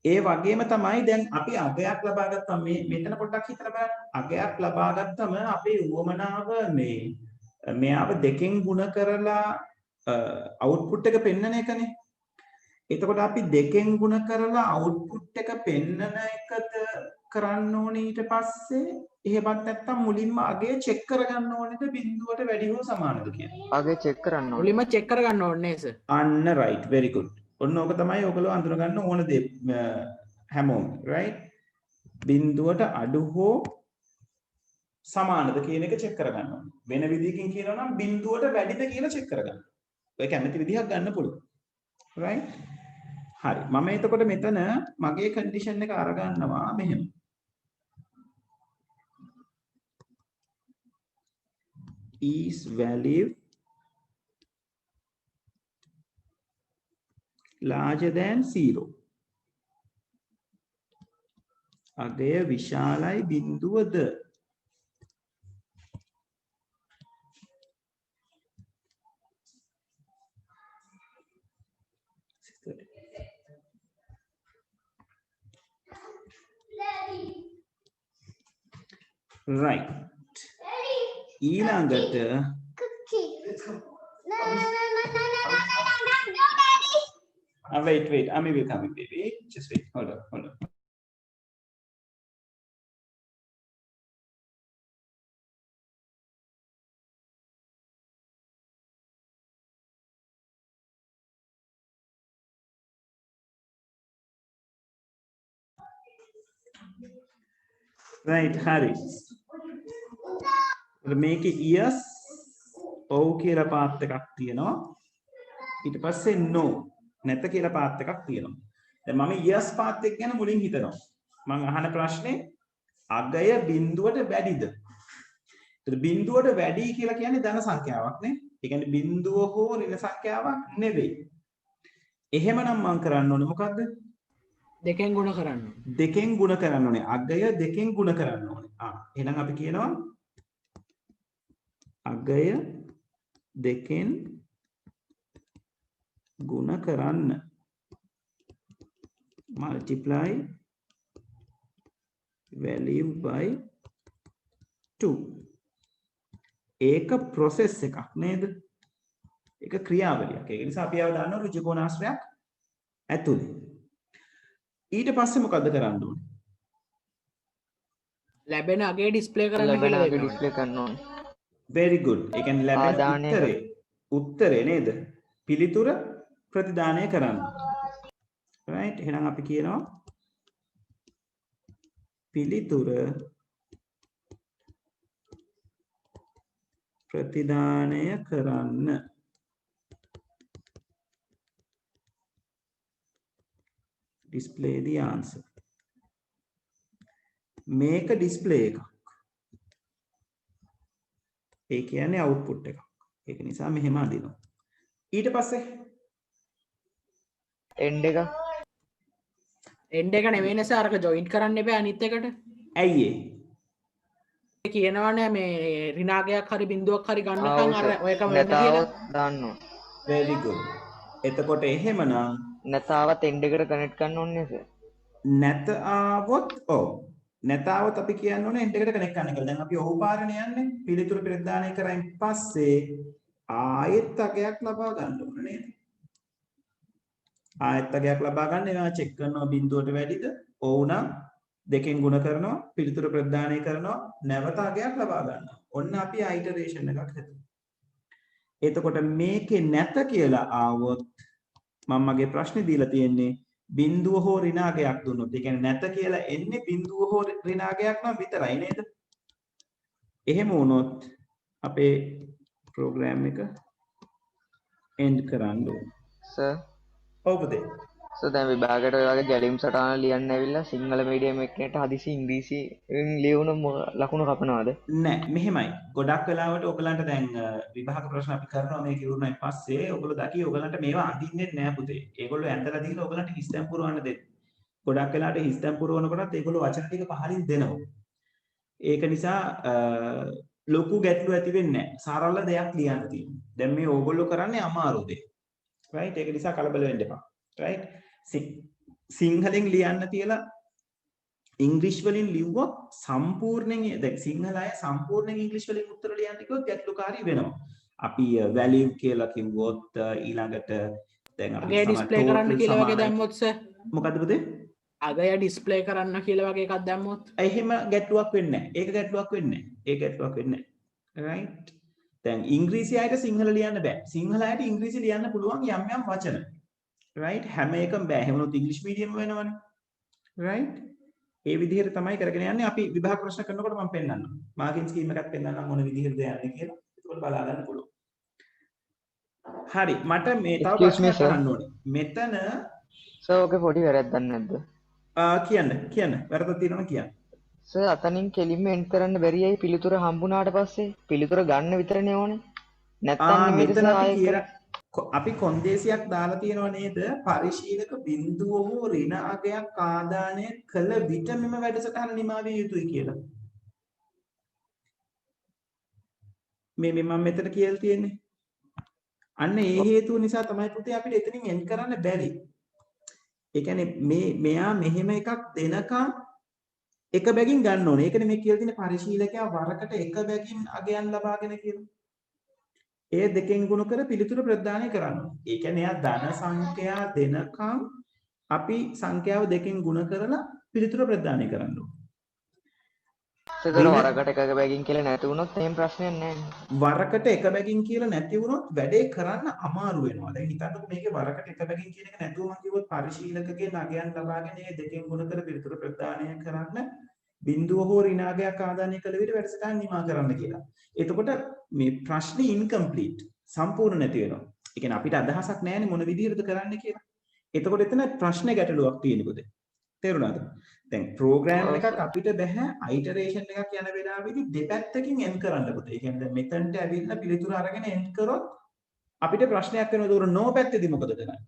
ඒ වගේම තමයි දැන් අපි අගයක් ලබා ගත්තා මෙතන පොඩ්ඩක් හිතලා බලන්න. අගයක් ලබා ගත්තම අපේ උවමනාව මෙයාව දෙකෙන් ගුණ කරලා අවුට්පුට් එක පෙන්වන එකනේ. එතකොට අපි දෙකෙන් ගුණ කරලා අවුට්පුට් එක පෙන්වන එකද කරන්න ඕනේ ඊට පස්සේ එහෙමත් නැත්නම් මුලින්ම අගය චෙක් කරගන්න ඕනේද බිඳුවට වැඩි හෝ සමානද කියලා. අගය චෙක් කරන්න ඕනේ. මුලින්ම චෙක් කරගන්න ඕනේ සර්. අන්න right very good. ඔන්න ඕක තමයි ඔයගොල්ලෝ අඳුර ගන්න ඕන දේ හැමෝම right. බිඳුවට අඩු හෝ සමානද කියන එක චෙක් කරගන්න ඕනේ. වෙන විදිහකින් කියනවා නම් බිඳුවට වැඩිද කියලා චෙක් කරගන්න. ඔය කැමති විදිහක් ගන්න පුළුවන්. right. හරි. මම එතකොට මෙතන මගේ කන්ඩිෂන් එක අරගන්නවා මෙහෙම. is value larger than 0 අගය විශාලයි බිඳුවද right ඊළඟට wait Ami will come baby just wait hold on right hari මේකේ ears ඔව් කියලා පාත් එකක් තියෙනවා ඊට පස්සේ no නැත කියලා පාත් එකක් තියෙනවා දැන් මම ears පාත් එක ගැන මුලින් හිතනවා මම අහන ප්‍රශ්නේ අගය බිඳුවට වැඩිද ඒතර බිඳුවට වැඩි කියලා කියන්නේ ධන සංඛ්‍යාවක් නේ ඒ කියන්නේ බිඳුව හෝ ඍණ සංඛ්‍යාවක් නෙවෙයි එහෙමනම් මම කරන්න ඕනේ මොකද්ද දෙකෙන් ගුණ කරන්න ඕනේ අගය දෙකෙන් ගුණ කරන්න ඕනේ එහෙනම් අපි කියනවා අගය දෙකෙන් ගුණ කරන්න multiply value by 2 ඒක process එකක් නේද ඒක ක්‍රියාවලියක් ඒක නිසා අපි ආව දාන්න ඍජුකෝණාශ්‍රයක් ඇතුලේ ඊට පස්සේ මොකද්ද කරන්න ඕනේ ලැබෙන අගේ ඩිස්ප්ලේ කරන්න ඕනේ very good ඒ කියන්නේ ලැබෙන උත්තරේ නේද පිළිතුර ප්‍රතිදානය කරන්න right එහෙනම් අපි කියනවා පිළිතුර ප්‍රතිදානය කරන්න display the answer මේක display එකක් ඒ කියන්නේ output එකක්. ඒක නිසා මෙහෙම අදිනවා. ඊට පස්සේ end එක නෙවෙයි නේ සර් අරක ජොයින්ට් කරන්න එපා අනිත් එකට. ඇයි ඒ කියනවනේ මේ ඍණාගයක් හරි බිඳුවක් හරි ගන්නකම් අර ඔයකම වෙන්න කියලා දාන්න ඕන. very good. එතකොට එහෙමනම් නැතාවත් end එකට කනෙක්ට් කරන්න ඕනේ සර්. නැත ආවොත් ඔව් නැතාවොත් අපි කියන්න ඕනේ end එකට කනෙක්ට් කරන්න කියලා. දැන් අපි ඔහු පාරනේ යන්නේ. පිළිතුරු ප්‍රතිදානය කරයින් පස්සේ ආයෙත් අගයක් ලබා ගන්න ඕන නේද? ආයෙත් අගයක් ලබා ගන්න ඒවා චෙක් කරනවා බිඳුවට වැඩිද? ඔව් නම් දෙකෙන් ගුණ කරනවා පිළිතුර ප්‍රදානය කරනවා නැවත අගයක් ලබා ගන්නවා. ඔන්න අපි අයිටරේෂන් එකක් හදුවා. එතකොට මේකේ නැත කියලා ආවොත් මම මගේ ප්‍රශ්නේ දීලා තියෙන්නේ බිඳුව හෝ ඍණාගයක් දුන්නොත්. ඒ කියන්නේ නැත කියලා එන්නේ බිඳුව හෝ ඍණාගයක් නම් විතරයි නේද? එහෙම වුණොත් අපේ ප්‍රෝග්‍රෑම් එක එන්ඩ් කරන්න ඕනේ. සර් ඔව් පුතේ. සර් දැන් විභාගයට ඔය වගේ ගැලීම් සටහන ලියන්න ඇවිල්ලා සිංහල මීඩියම් එකකට හදිසි ඉංග්‍රීසියෙන් ලියවුන ලකුණු කපනවාද? නෑ මෙහෙමයි. ගොඩක් වෙලාවට ඔයගලන්ට දැන් විභාග ප්‍රශ්න අපි කරනවා මේක ඉවරුනායින් පස්සේ ඔයගොල්ලෝ දකි ඔයගලන්ට මේවා අඳින්නේ නෑ පුතේ. ඒගොල්ලෝ ඇඳලා දීලා ඔයගලන්ට හිස්තැන් පුරවන්න දෙන්න. ගොඩක් වෙලාවට හිස්තැන් පුරවනකොටත් ඒගොල්ලෝ වචන ටික පහලින් දෙනවා. ඒක නිසා ලොකු ගැටලු ඇති වෙන්නේ නැහැ. සරල දෙයක් ලියන්න තියෙනවා. දැන් මේ ඕගොල්ලෝ කරන්නේ අමාරු දෙයක්. right? ඒක නිසා කලබල වෙන්න එපා. right? සිංහලෙන් ලියන්න තියලා ඉංග්‍රීසි වලින් ලිව්වොත් සම්පූර්ණයෙන් දැන් සිංහල අය සම්පූර්ණයෙන් ඉංග්‍රීසි වලින් උත්තර ලියන්න කිව්වොත් ගැටලුකාරී වෙනවා. අපි වැලියු කියලා කිව්වොත් ඊළඟට දැන් අපි අගේ ඩිස්ප්ලේ කරන්න කියලා වගේ දැම්මොත් සර් මොකද්ද පුතේ? අගය ඩිස්ප්ලේ කරන්න කියලා වගේ එකක් දැම්මොත් එහෙම ගැටලුවක් වෙන්නේ නැහැ. ඒක ගැටලුවක් වෙන්නේ නැහැ. ඒක ගැටලුවක් වෙන්නේ නැහැ. right? දැන් ඉංග්‍රීසි අයට සිංහල ලියන්න බෑ. සිංහල අයට ඉංග්‍රීසි ලියන්න පුළුවන් යම් යම් වචන. right? හැම එකම බෑ. එහෙම වුණොත් ඉංග්‍රීසි මීඩියම් වෙනවනේ. right? ඒ විදිහට තමයි කරගෙන යන්නේ. අපි විභාග ප්‍රශ්න කරනකොට මම පෙන්නන්නම්. මාකින් ස්කීම් එකක් පෙන්නන්නම් මොන විදිහටද යන්නේ කියලා. ඒක බලා ගන්න පුළුවන්. හරි. මට මේ තව ප්‍රශ්නයක් අහන්න ඕනේ. මෙතන සර් ඔකේ පොඩි වැරද්දක් නැද්ද? කියන්න. වැරද්දක් තියෙනවා කියන්න. සර් අතනින් කෙලින්ම එන්ට් කරන්න බැරියයි පිළිතුර හම්බුනාට පස්සේ පිළිතුර ගන්න විතරනේ ඕනේ. නැත්තම් මෙතන අපි කොන්දේසියක් දාලා තියෙනව නේද? පරිශීලක බිඳුව හෝ ඍණාගයක් ආදානය කළ විට මෙම වැඩසටහන නිමා විය යුතුයි කියලා. මේ මම මෙතන කියලා තියෙන්නේ. අන්න ඒ හේතුව නිසා තමයි පුතේ අපිට එතනින් එන්ඩ් කරන්න බැරි. ඒ කියන්නේ මෙයා මෙහෙම එකක් දෙනකම් එක බැගින් ගන්න ඕනේ. ඒකනේ මේ කියලා තියෙන පරිශීලකයා වරකට එක බැගින් අගයන් ලබාගෙන කියලා. ඒ දෙකෙන් ගුණ කර පිළිතුර ප්‍රදානය කරන්න. ඒ කියන්නේ එයා ධන සංඛ්‍යා දෙනකම් අපි සංඛ්‍යාව දෙකෙන් ගුණ කරලා පිළිතුර ප්‍රදානය කරන්න ඕනේ. සර් වරකට එක බැගින් කියලා නැති වුණොත් එහෙම ප්‍රශ්නයක් නැහැ. වරකට එක බැගින් කියලා නැති වුණොත් වැඩේ කරන්න අමාරු වෙනවා. දැන් හිතන්නකෝ මේකේ වරකට එක බැගින් කියන එක නැතුව මම කිව්වොත් පරිශීලකගේ නගයන් ලබාගෙන ඒ දෙකෙන් ගුණ කර පිළිතුර ප්‍රදානය කරන්න බිඳුව හෝ ඍණාගයක් ආදානය කළ විට වැඩසටහන නිමා කරන්න කියලා. එතකොට මේ ප්‍රශ්නේ ඉන්කම්ප්ලීට් සම්පූර්ණ නැති වෙනවා. ඒ කියන්නේ අපිට අදහසක් නැහැනේ මොන විදිහටද කරන්න කියලා. එතකොට එතන ප්‍රශ්නේ ගැටලුවක් තියෙන්නේ පුතේ. තේරුණාද? දැන් ප්‍රෝග්‍රෑම් එකක් අපිට බෑ අයිටරේෂන් එකක් යන වෙලාවෙදි දෙපැත්තකින් එන්ඩ් කරන්න පුතේ. ඒ කියන්නේ දැන් මෙතනට ඇවිල්ලා පිළිතුර අරගෙන එන්ඩ් කරොත් අපිට ප්‍රශ්නයක් වෙනවා. ඒක නෝ පැත්තේදී මොකද කරන්නේ?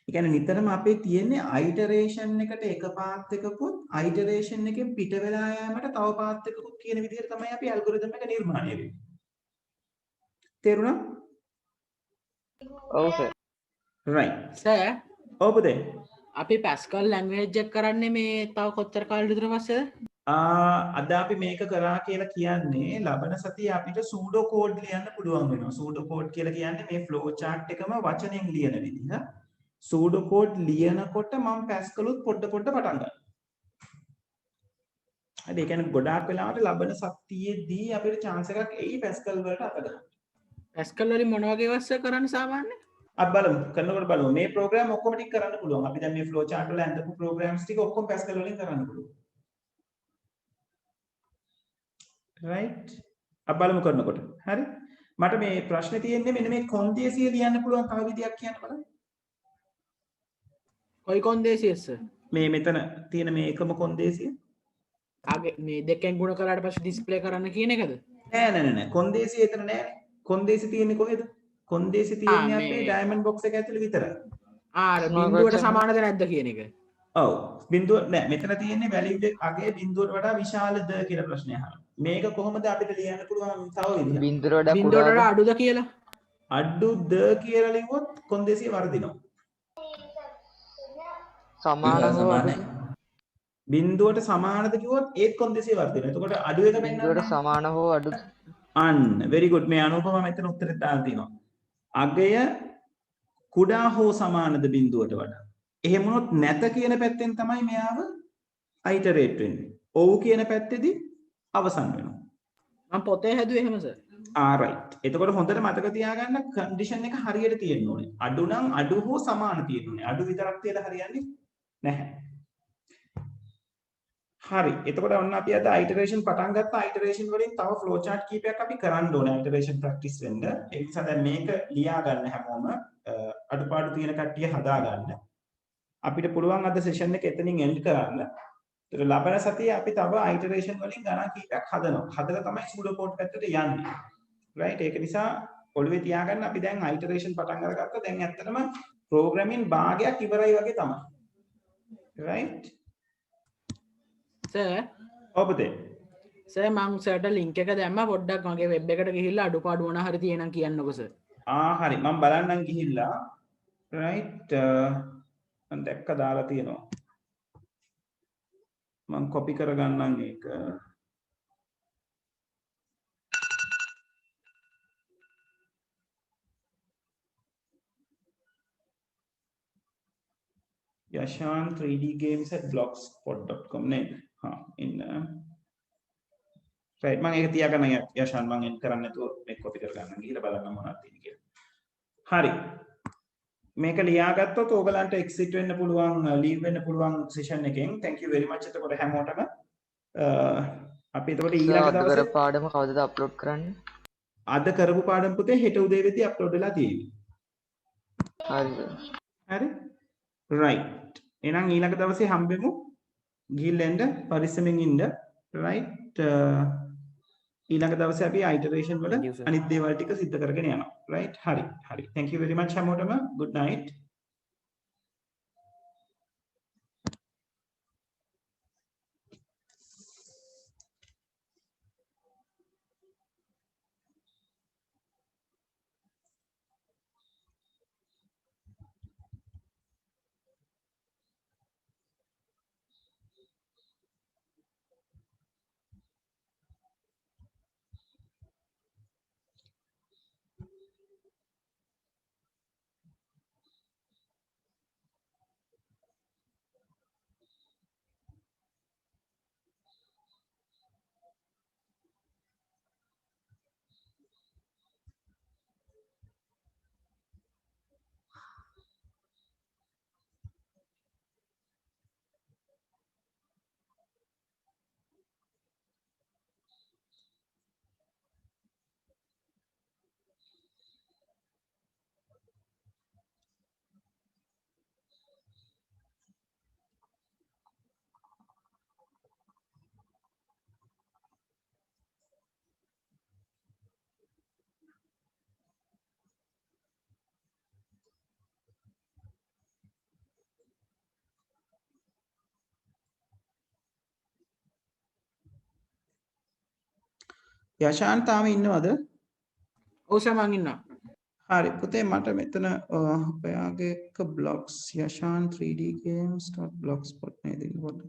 ඒ කියන්නේ නිතරම අපේ තියෙන්නේ අයිටරේෂන් එකට එක පාත් එකකුත් අයිටරේෂන් එකෙන් පිට වෙලා යෑමට තව පාත් එකකුත් කියන විදිහට තමයි අපි ඇල්ගොරිතම් එක නිර්මාණය වෙන්නේ. තේරුණා? ඔව් සර්. right. සර් ඔව් පුතේ. අපි පැස්කල් ලැන්ග්වේජ් එක කරන්නේ මේ තව කොච්චර කාලෙ විතර පස්සේද? අද අපි මේක කරා කියලා කියන්නේ ලබන සතියේ අපිට සූඩෝ කෝඩ් ලියන්න පුළුවන් වෙනවා. සූඩෝ කෝඩ් කියලා කියන්නේ මේ ෆ්ලෝ chart එකම වචනෙන් ලියන විදිහ. සූඩෝ කෝඩ් ලියනකොට මම පැස්කලුත් පොඩ පටන් ගන්නවා. හරි ඒ කියන්නේ ගොඩාක් වෙලාවට ලබන සතියේදී අපිට chance එකක් එයි පැස්කල් වලට අත ගන්න. පැස්කල් වලින් මොන වගේ වස්ස කරන්නේ සාමාන්‍යයෙන්? අපි බලමු කරනකොට බලමු මේ ප්‍රෝග්‍රෑම් ඔක්කොම ටික කරන්න පුළුවන්. අපි දැන් මේ ෆ්ලෝ chart වල ඇඳපු ප්‍රෝග්‍රෑම්ස් ටික ඔක්කොම පැස්කල් වලින් කරන්න පුළුවන්. right? අපි බලමු කරනකොට. හරි? මට මේ ප්‍රශ්නේ තියෙන්නේ මෙන්න මේ කොන්දේසිය ලියන්න පුළුවන් තව විදියක් කියන්න බලන්න. කොයි කොන්දේසියද සර්? මේ මෙතන තියෙන මේ එකම කොන්දේසිය. ආගේ මේ දෙකෙන් ගුණ කරාට පස්සේ ඩිස්ප්ලේ කරන්න කියන එකද? නෑ. කොන්දේසිය එතන නෑනේ. කොන්දේසි තියෙන්නේ කොහෙද? කොන්දේසි තියෙන්නේ අපේ ඩයමන්ඩ් බොක්ස් එක ඇතුලේ විතරයි. බිඳුවට සමානද නැද්ද කියන එක. ඔව්. බිඳුව නෑ මෙතන තියෙන්නේ වැලියු එක අගේ බිඳුවට වඩා විශාලද කියලා ප්‍රශ්නය අහනවා. මේක කොහොමද අපිට ලියන්න පුළුවන් තව විදිහක්? බිඳුවට වඩා අඩුද කියලා. අඩුද කියලා ලිව්වොත් කොන්දේසිය වර්ධිනවා. සමානයි. බිඳුවට සමානද කිව්වොත් ඒත් කොන්දේසිය වර්ධිනවා. එතකොට අඩු එක වෙනවා. බිඳුවට සමාන හෝ අඩු අන්න very good මේ අනුපම මෙතන උත්තරේ දාලා තියෙනවා. අගය කුඩා හෝ සමානද බිඳුවට වඩා. එහෙම වුණොත් නැත කියන පැත්තෙන් තමයි මෙයාව iterate වෙන්නේ. ඔව් කියන පැත්තේදී අවසන් වෙනවා. මම පොතේ හැදුවේ එහෙම සර්. right. එතකොට හොඳට මතක තියාගන්න කන්ඩිෂන් එක හරියට තියෙන්න ඕනේ. අඩු නම් අඩු හෝ සමාන තියෙන්න ඕනේ. අඩු විතරක් තියලා හරියන්නේ නැහැ. හරි. එතකොට ඔන්න අපි අද iteration පටන් ගත්තා. iteration වලින් තව flow chart කීපයක් අපි කරන්න ඕනේ iteration practice වෙන්න. ඒ නිසා දැන් මේක ලියා ගන්න හැමෝම අඩුපාඩු තියෙන කට්ටිය හදා ගන්න. අපිට පුළුවන් අද session එක එතනින් end කරන්න. ඒතර ලබන සතියේ අපි තව iteration වලින් ගණන් කීපයක් හදනවා. හදලා තමයි pseudocode පැත්තට යන්නේ. right? ඒක නිසා ඔළුවේ තියාගන්න අපි දැන් iteration පටන් අරගත්තා. දැන් ඇත්තටම programming භාගයක් ඉවරයි වගේ තමයි. right? සර් ඔබතේ සර් මං සර්ට ලින්ක් එක දැම්මා පොඩ්ඩක් මගේ වෙබ් එකට ගිහිල්ලා අඩුපාඩු මොන හරි තියෙනම් කියන්නකෝ සර්. හරි මම බලන්නම් ගිහිල්ලා right මම දැක්ක දාලා තියෙනවා. මම copy කරගන්නම් ඒක. Yashan 3dgames@blogspot.com නේද? ඉන්න right මම ඒක තියාගන්න යශාන් මම එන් කරන්න නැතුව මේක copy කරගන්න ගිහලා බලන්න මොනවද තියෙන්නේ කියලා. හරි. මේක ලියාගත්තොත් ඕගලන්ට exit වෙන්න පුළුවන් leave වෙන්න පුළුවන් session එකෙන්. Thank you very much එතකොට හැමෝටම. අපි එතකොට ඊළඟ දවසේ අද පාඩම කවදද අප්ලෝඩ් කරන්නේ? අද කරපු පාඩම පුතේ හෙට උදේ වෙද්දී අප්ලෝඩ් වෙලා තියෙන්නේ. හරි. හරි. right. එහෙනම් ඊළඟ දවසේ හම්බෙමු. ගිහිල්ලා එන්න පරිස්සමෙන් ඉන්න. right. ඊළඟ දවසේ අපි iteration වල අනිත් දේවල් ටික සිද්ධ කරගෙන යනවා. right. හරි. හරි. Thank you very much හැමෝටම. good night. යශාන් තාම ඉන්නවද? ඔව් සර් මං ඉන්නවා. හරි පුතේ මට මෙතන ඔයාගේ එක බ්ලොග්ස් යශාන් 3dgames.blogspot නේද ඉන්නකොට